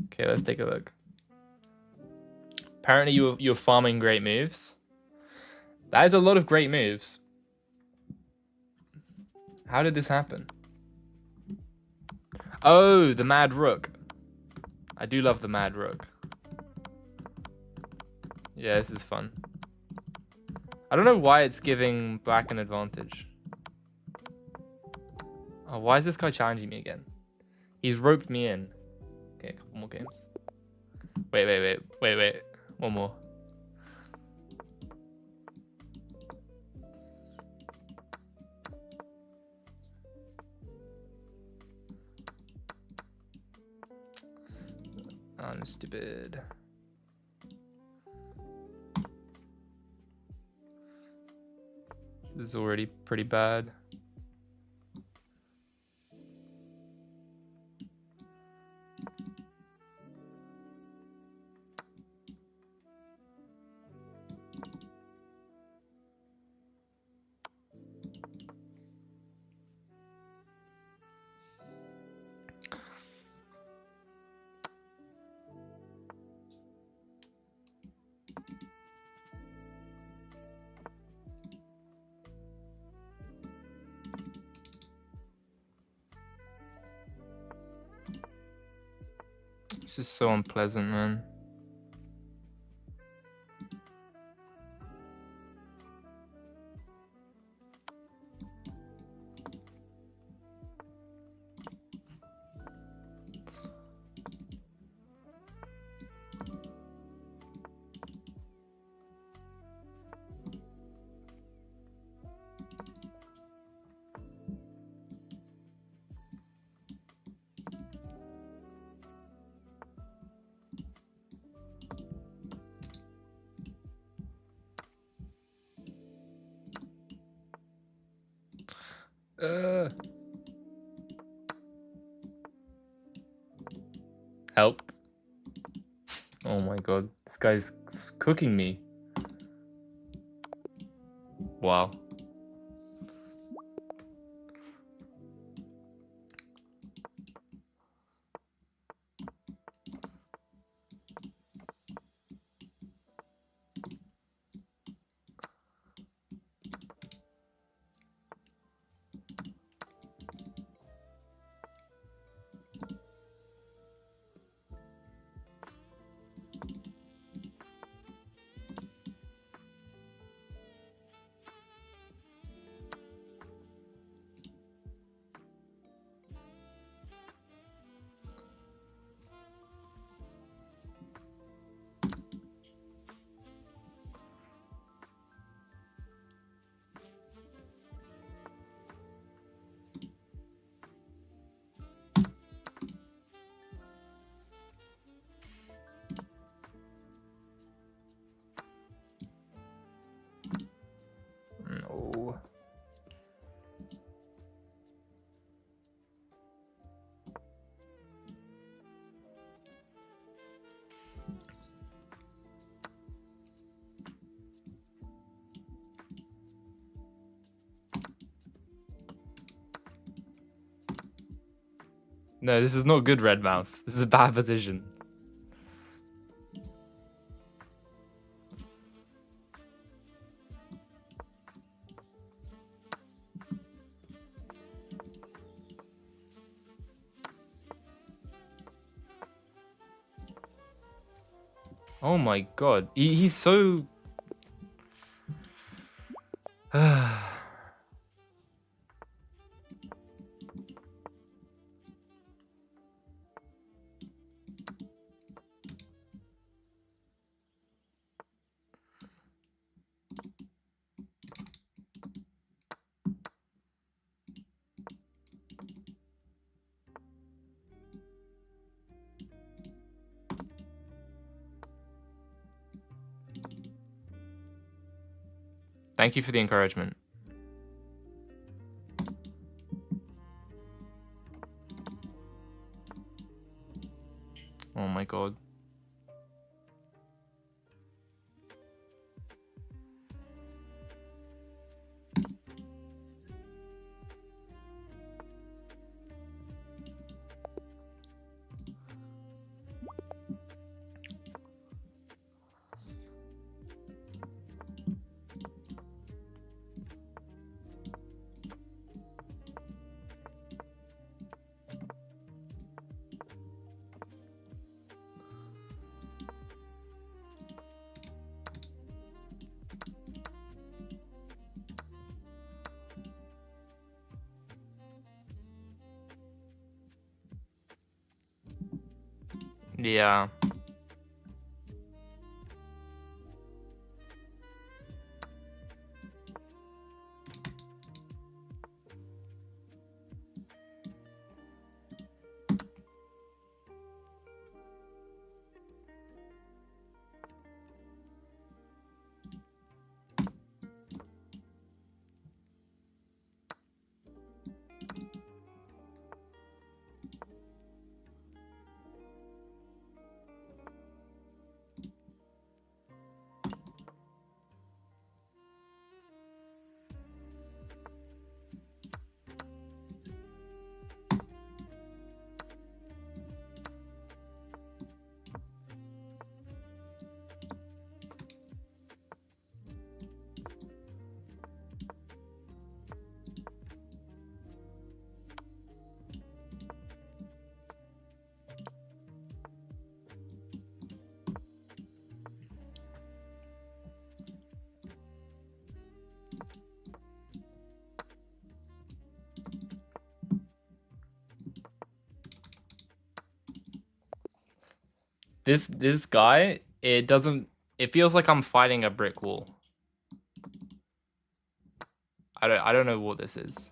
Okay, let's take a look. Apparently you're farming great moves. That is a lot of great moves. How did this happen? Oh, the Mad Rook. I do love the Mad Rook. Yeah, this is fun. I don't know why it's giving black an advantage. Oh, why is this guy challenging me again? He's roped me in. Okay, a couple more games. Wait. One more. I'm stupid. This is already pretty bad. This is so unpleasant, man. Help. Oh my god, this guy's cooking me. Wow. No. No, this is not good, Red Mouse. This is a bad position. Oh my god. He's so... Thank you for the encouragement. Oh my god. Yeah. This guy, it feels like I'm fighting a brick wall. I don't know what this is.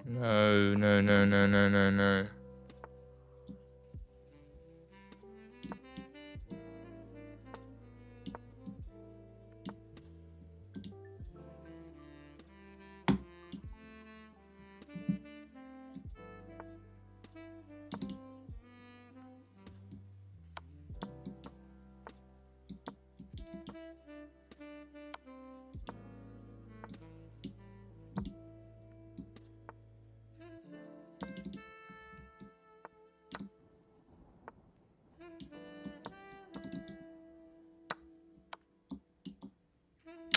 No, no, no, no, no, no, no.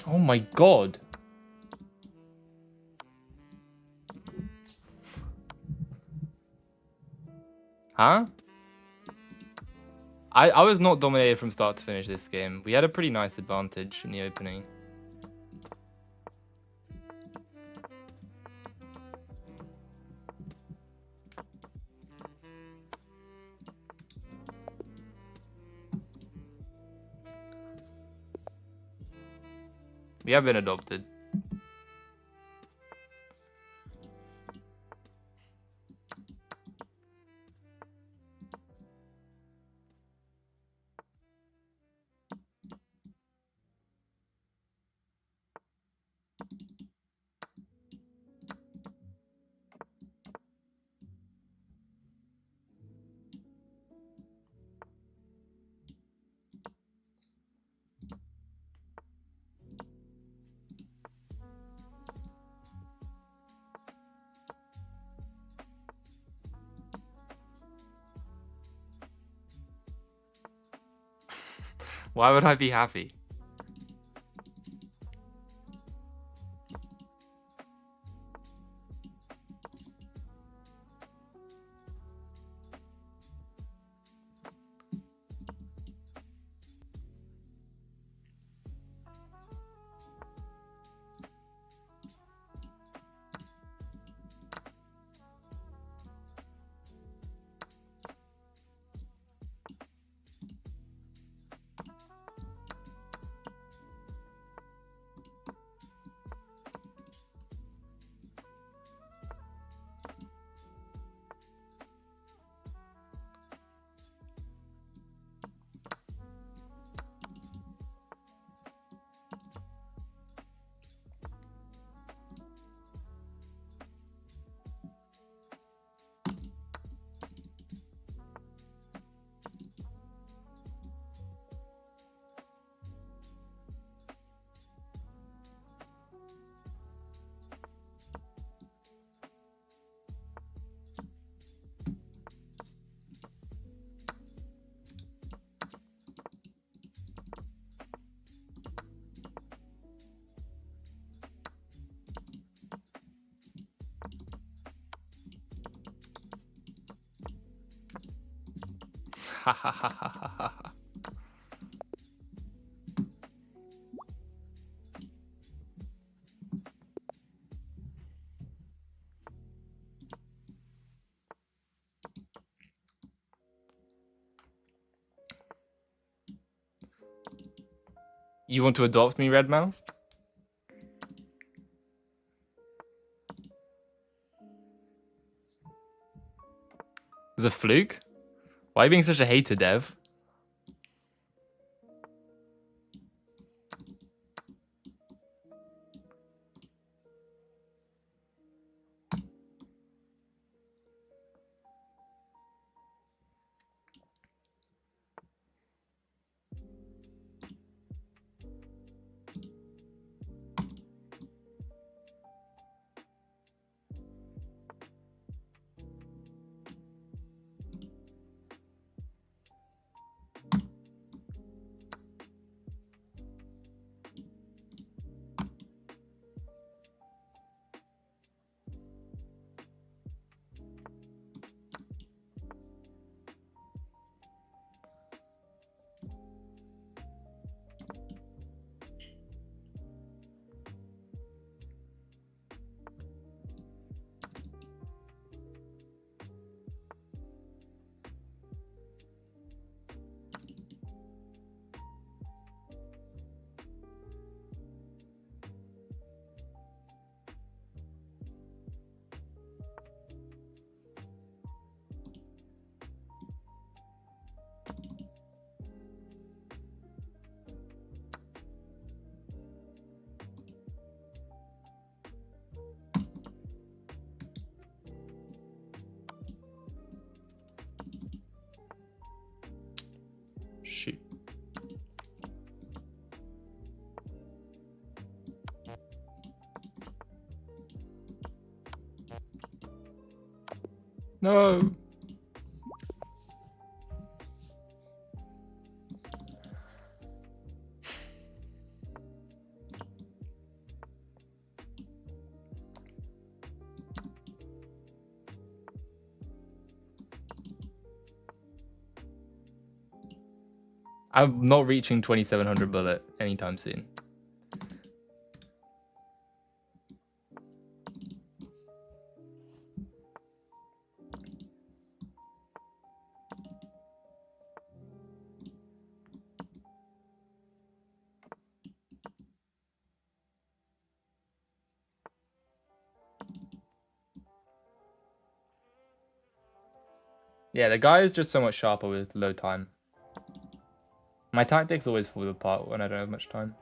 Oh my god. Huh? I was not dominated from start to finish this game. We had a pretty nice advantage in the opening. We have been adopted. Why would I be happy? Ha ha ha ha ha ha. You want to adopt me, Redmouth? Is it a fluke? Why are you being such a hater, Dev? Shoot. No. I'm not reaching 2700 bullet anytime soon. Yeah, the guy is just so much sharper with low time. My tactics always fall apart when I don't have much time.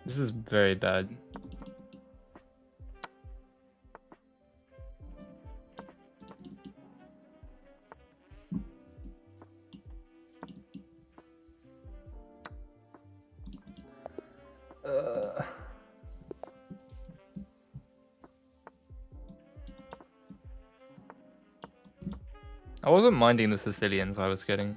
This is very bad. I wasn't minding the Sicilians I was getting.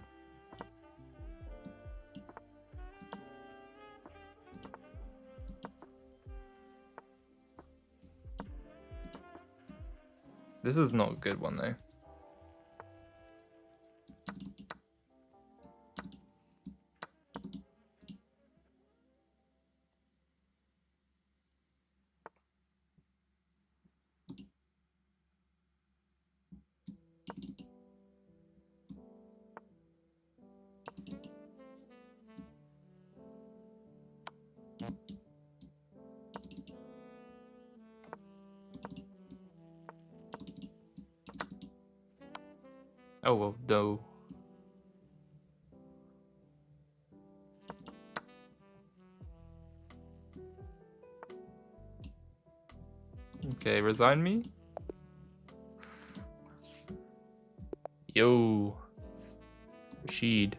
This is not a good one though. Oh well, no. Okay, resign me? Yo. Rashid.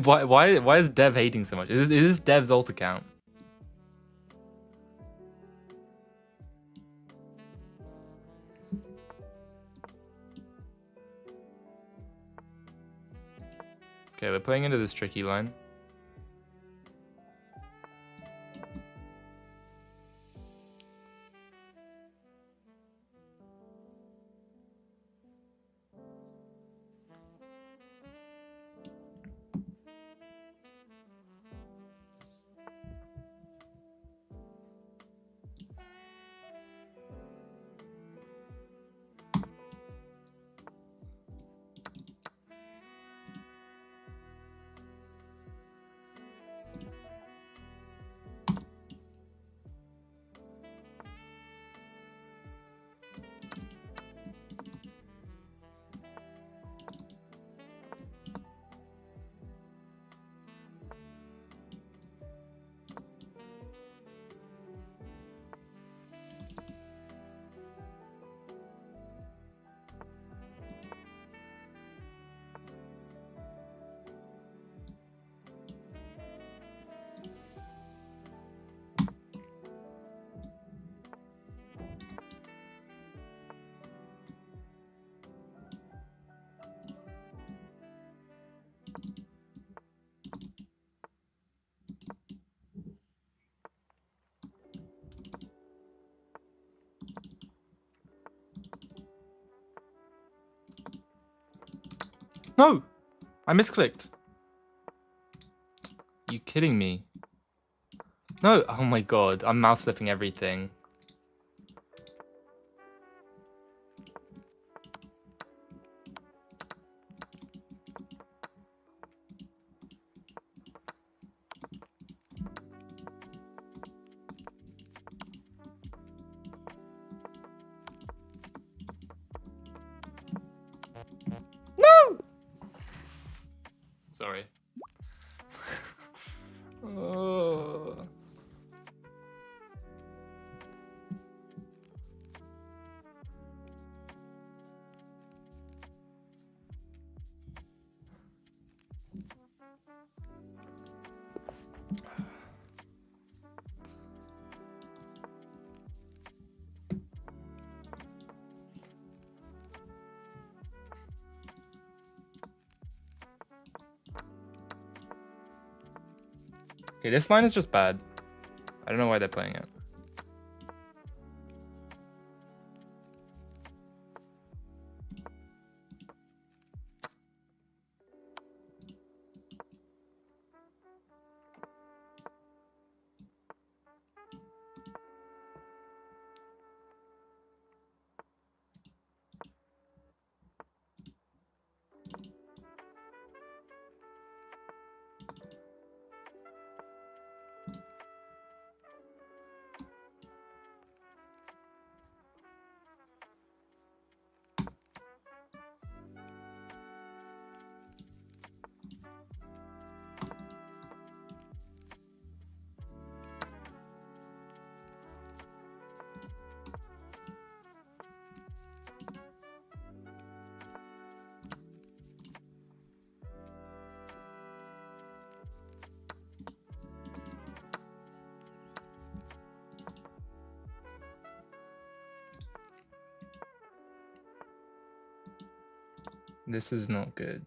Why is Dev hating so much? Is this Dev's alt account? Okay, we're playing into this tricky line. No! I misclicked. You kidding me? No! Oh my god, I'm mouse flipping everything. No! Sorry. Oh. Okay, this line is just bad. I don't know why they're playing it. This is not good.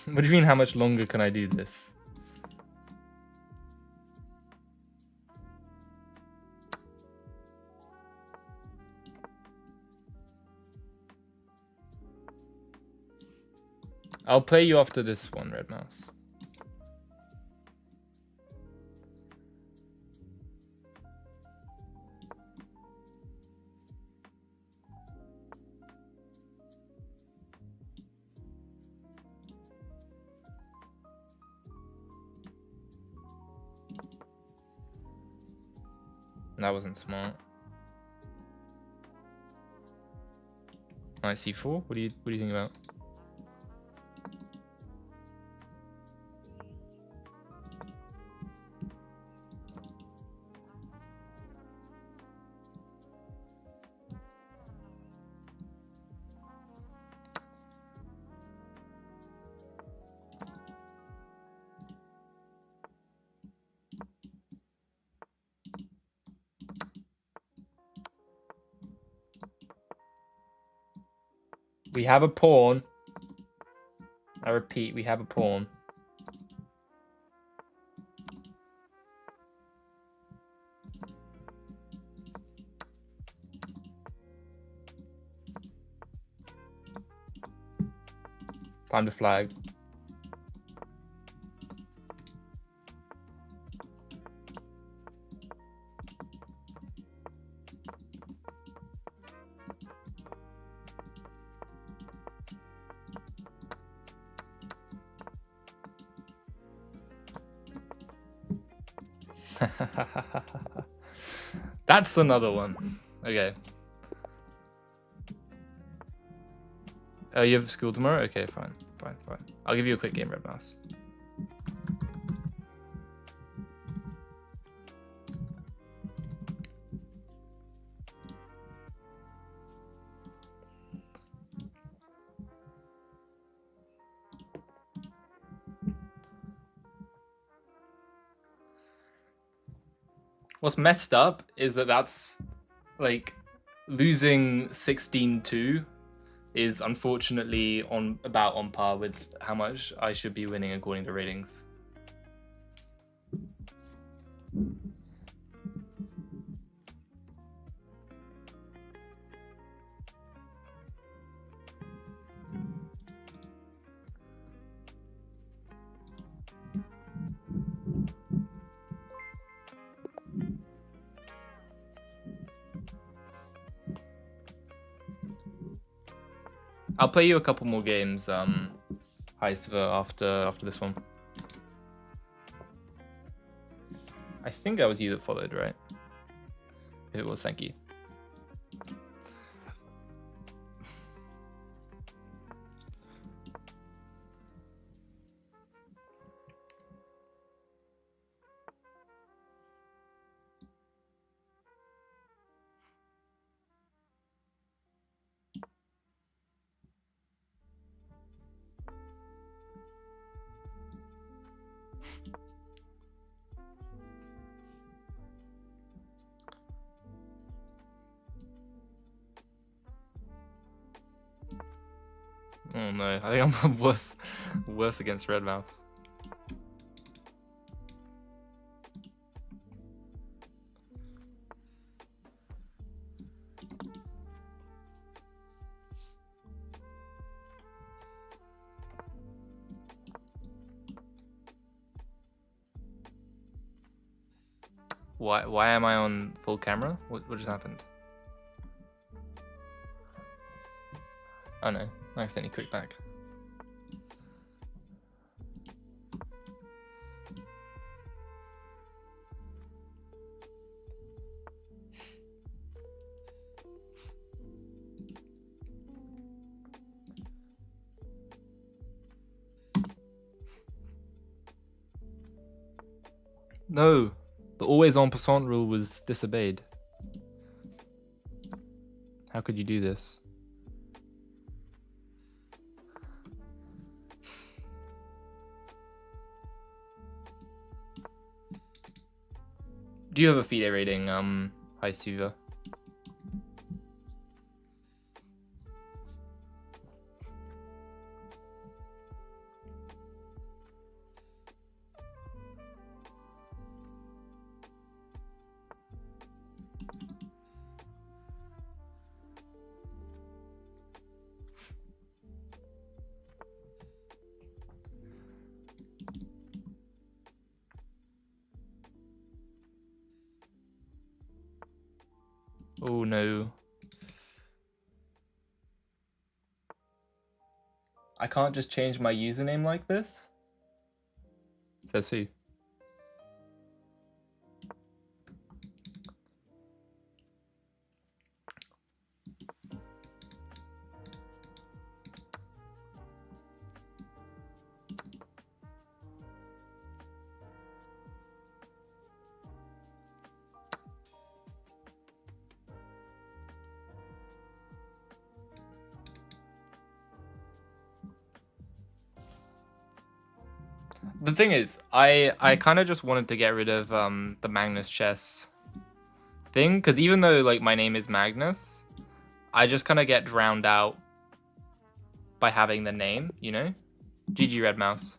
What do you mean, how much longer can I do this? I'll play you after this one, Red Mouse. That wasn't smart. Knight c4. What do you think about? We have a pawn. I repeat, we have a pawn. Time to flag. That's another one. Okay. Oh, you have school tomorrow? Okay, fine. I'll give you a quick game, Red Mouse. What's messed up is that's like losing 16-2 is unfortunately on par with how much I should be winning according to ratings. I'll play you a couple more games, after this one. I think that was you that followed, right? If it was, thank you. Oh no, I think I'm worse against Red Mouse. Why am I on full camera? What just happened? Oh no, I accidentally clicked back. No, the always en passant rule was disobeyed. How could you do this? Do you have a FIDE rating, Hi Suva? Oh no. I can't just change my username like this? Says who? The thing is, I kind of just wanted to get rid of the Magnus chess thing, because even though like my name is Magnus, I just kind of get drowned out by having the name, you know? GG Red Mouse.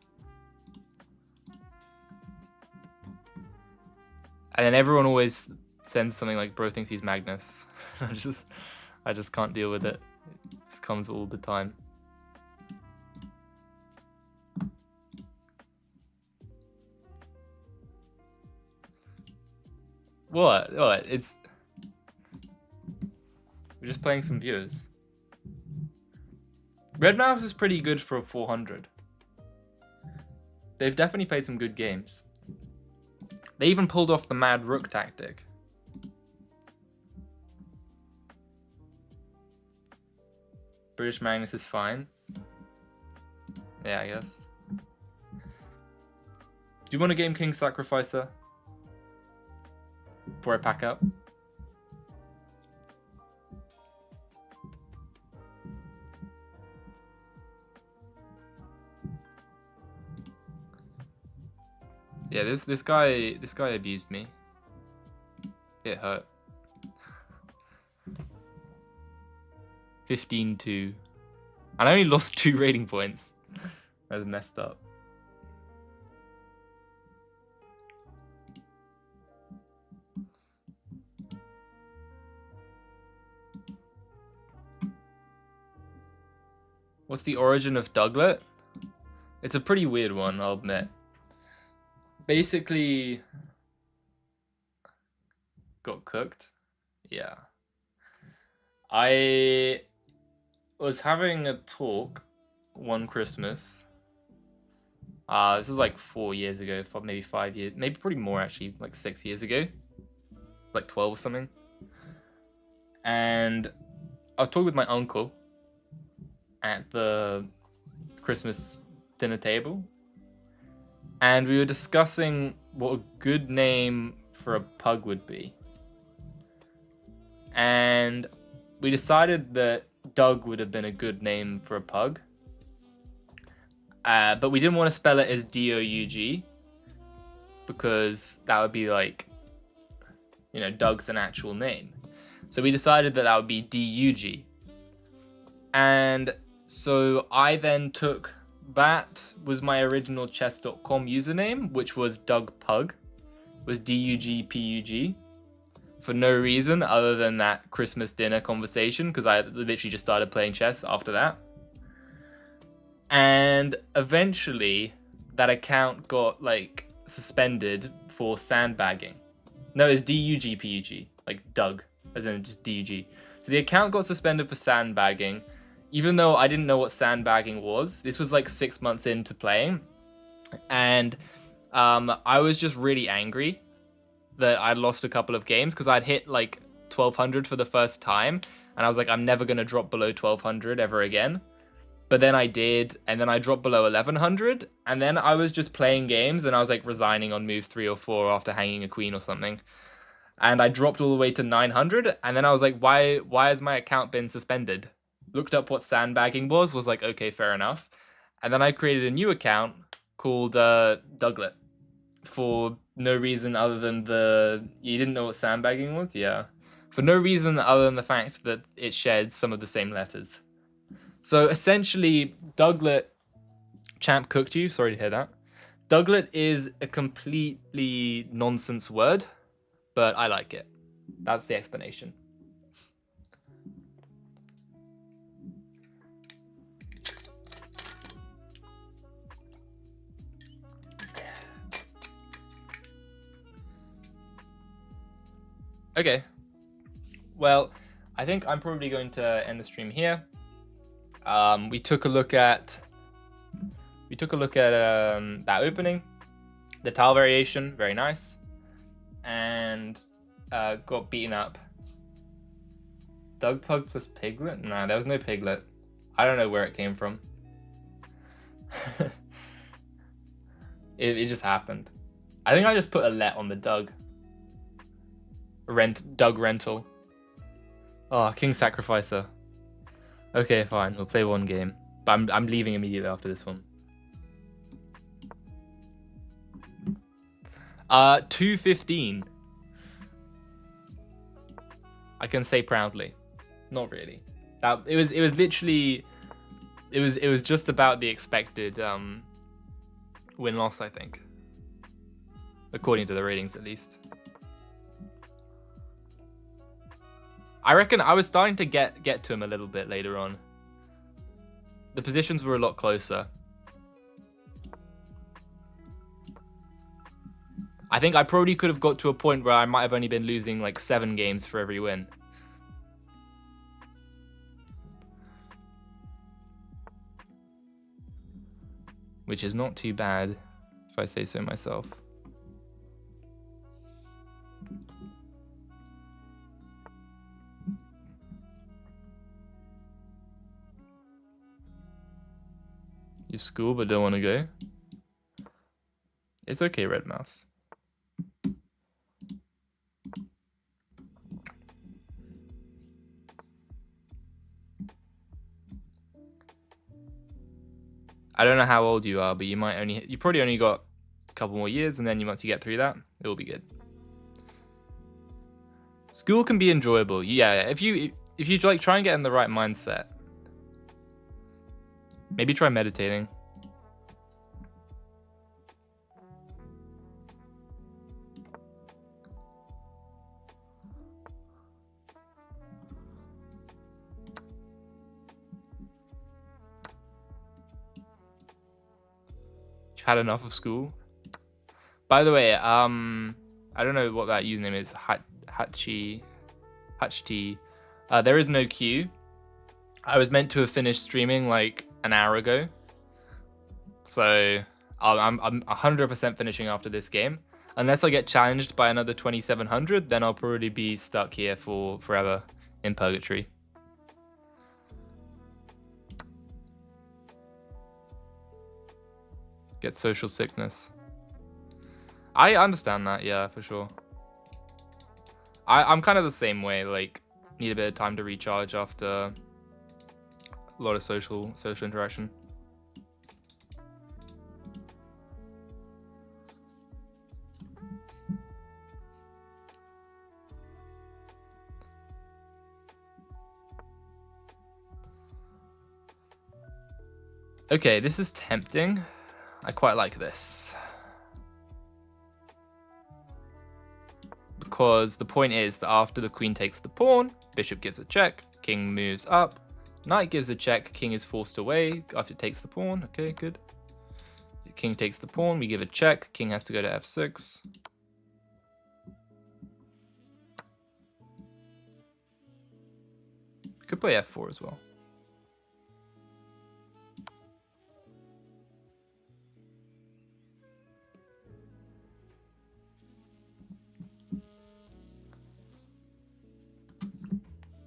And then everyone always sends something like, bro thinks he's Magnus. I just can't deal with it. It just comes all the time. What? What? It's... We're just playing some viewers. Red Mouse is pretty good for a 400. They've definitely played some good games. They even pulled off the Mad Rook tactic. British Magnus is fine. Yeah, I guess. Do you want a game King Sacrificer? Before I pack up? Yeah, this guy abused me. It hurt. 15-2. And I only lost 2 rating points. That was messed up. What's the origin of Douglet? It's a pretty weird one, I'll admit. Basically, got cooked. Yeah. I was having a talk one Christmas. This was like 4 years ago, maybe 5 years, maybe pretty more actually, like 6 years ago. Like 12 or something. And I was talking with my uncle at the Christmas dinner table. And we were discussing what a good name for a pug would be. And we decided that Doug would have been a good name for a pug. But we didn't want to spell it as D-O-U-G. Because that would be like, you know, Doug's an actual name. So we decided that that would be D-U-G. And so I then took... That was my original chess.com username, which was Doug Pug. It was D-U-G-P-U-G. For no reason other than that Christmas dinner conversation, because I literally just started playing chess after that. And eventually, that account got, like, suspended for sandbagging. No, it's D-U-G-P-U-G, like Doug, as in just D-U-G. So the account got suspended for sandbagging, even though I didn't know what sandbagging was. This was like 6 months into playing. And I was just really angry that I'd lost a couple of games because I'd hit like 1200 for the first time. And I was like, I'm never going to drop below 1200 ever again. But then I did, and then I dropped below 1100. And then I was just playing games and I was like resigning on move 3 or 4 after hanging a queen or something. And I dropped all the way to 900. And then I was like, why has my account been suspended? Looked up what sandbagging was like, okay, fair enough. And then I created a new account called Douglet for no reason other than you didn't know what sandbagging was? Yeah. For no reason other than the fact that it shared some of the same letters. So essentially, Douglet, champ cooked you, sorry to hear that. Douglet is a completely nonsense word, but I like it. That's the explanation. Okay. Well, I think I'm probably going to end the stream here. We took a look at that opening, the tile variation, very nice, and got beaten up. Doug Pug plus Piglet? Nah, there was no Piglet. I don't know where it came from. it just happened. I think I just put a let on the Doug. Doug rental. Oh, King Sacrificer. Okay, fine. We'll play one game. But I'm leaving immediately after this one. 215. I can say proudly. Not really. It was literally it was just about the expected win-loss, I think. According to the ratings at least. I reckon I was starting to get to him a little bit later on. The positions were a lot closer. I think I probably could have got to a point where I might have only been losing like 7 games for every win. Which is not too bad, if I say so myself. You school but don't want to go? It's okay, Red Mouse. I don't know how old you are, but you probably only got a couple more years, and then once you get through that, it will be good. School can be enjoyable. Yeah, if you like try and get in the right mindset. Maybe try meditating. You've had enough of school. By the way, I don't know what that username is. Hutchty. There is no queue. I was meant to have finished streaming like an hour ago. So I'm 100% finishing after this game. Unless I get challenged by another 2700, then I'll probably be stuck here for forever in purgatory. Get social sickness. I understand that, yeah, for sure. I'm kind of the same way, like, need a bit of time to recharge after a lot of social interaction. Okay, this is tempting. I quite like this. Because the point is that after the queen takes the pawn, bishop gives a check, king moves up, knight gives a check, king is forced away after it takes the pawn. Okay, good. King takes the pawn, we give a check, king has to go to f6. We could play f4 as well.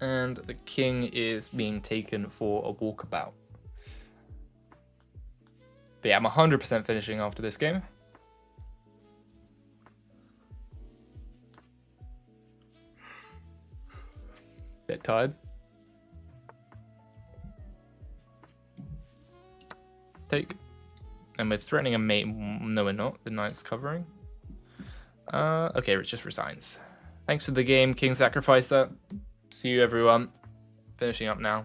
And the king is being taken for a walkabout. But yeah, I'm 100% finishing after this game. Bit tired. Take. And we're threatening a mate. No, we're not. The knight's covering. Okay, Rich just resigns. Thanks for the game, King Sacrificer. See you, everyone. Finishing up now.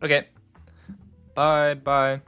Okay. Bye.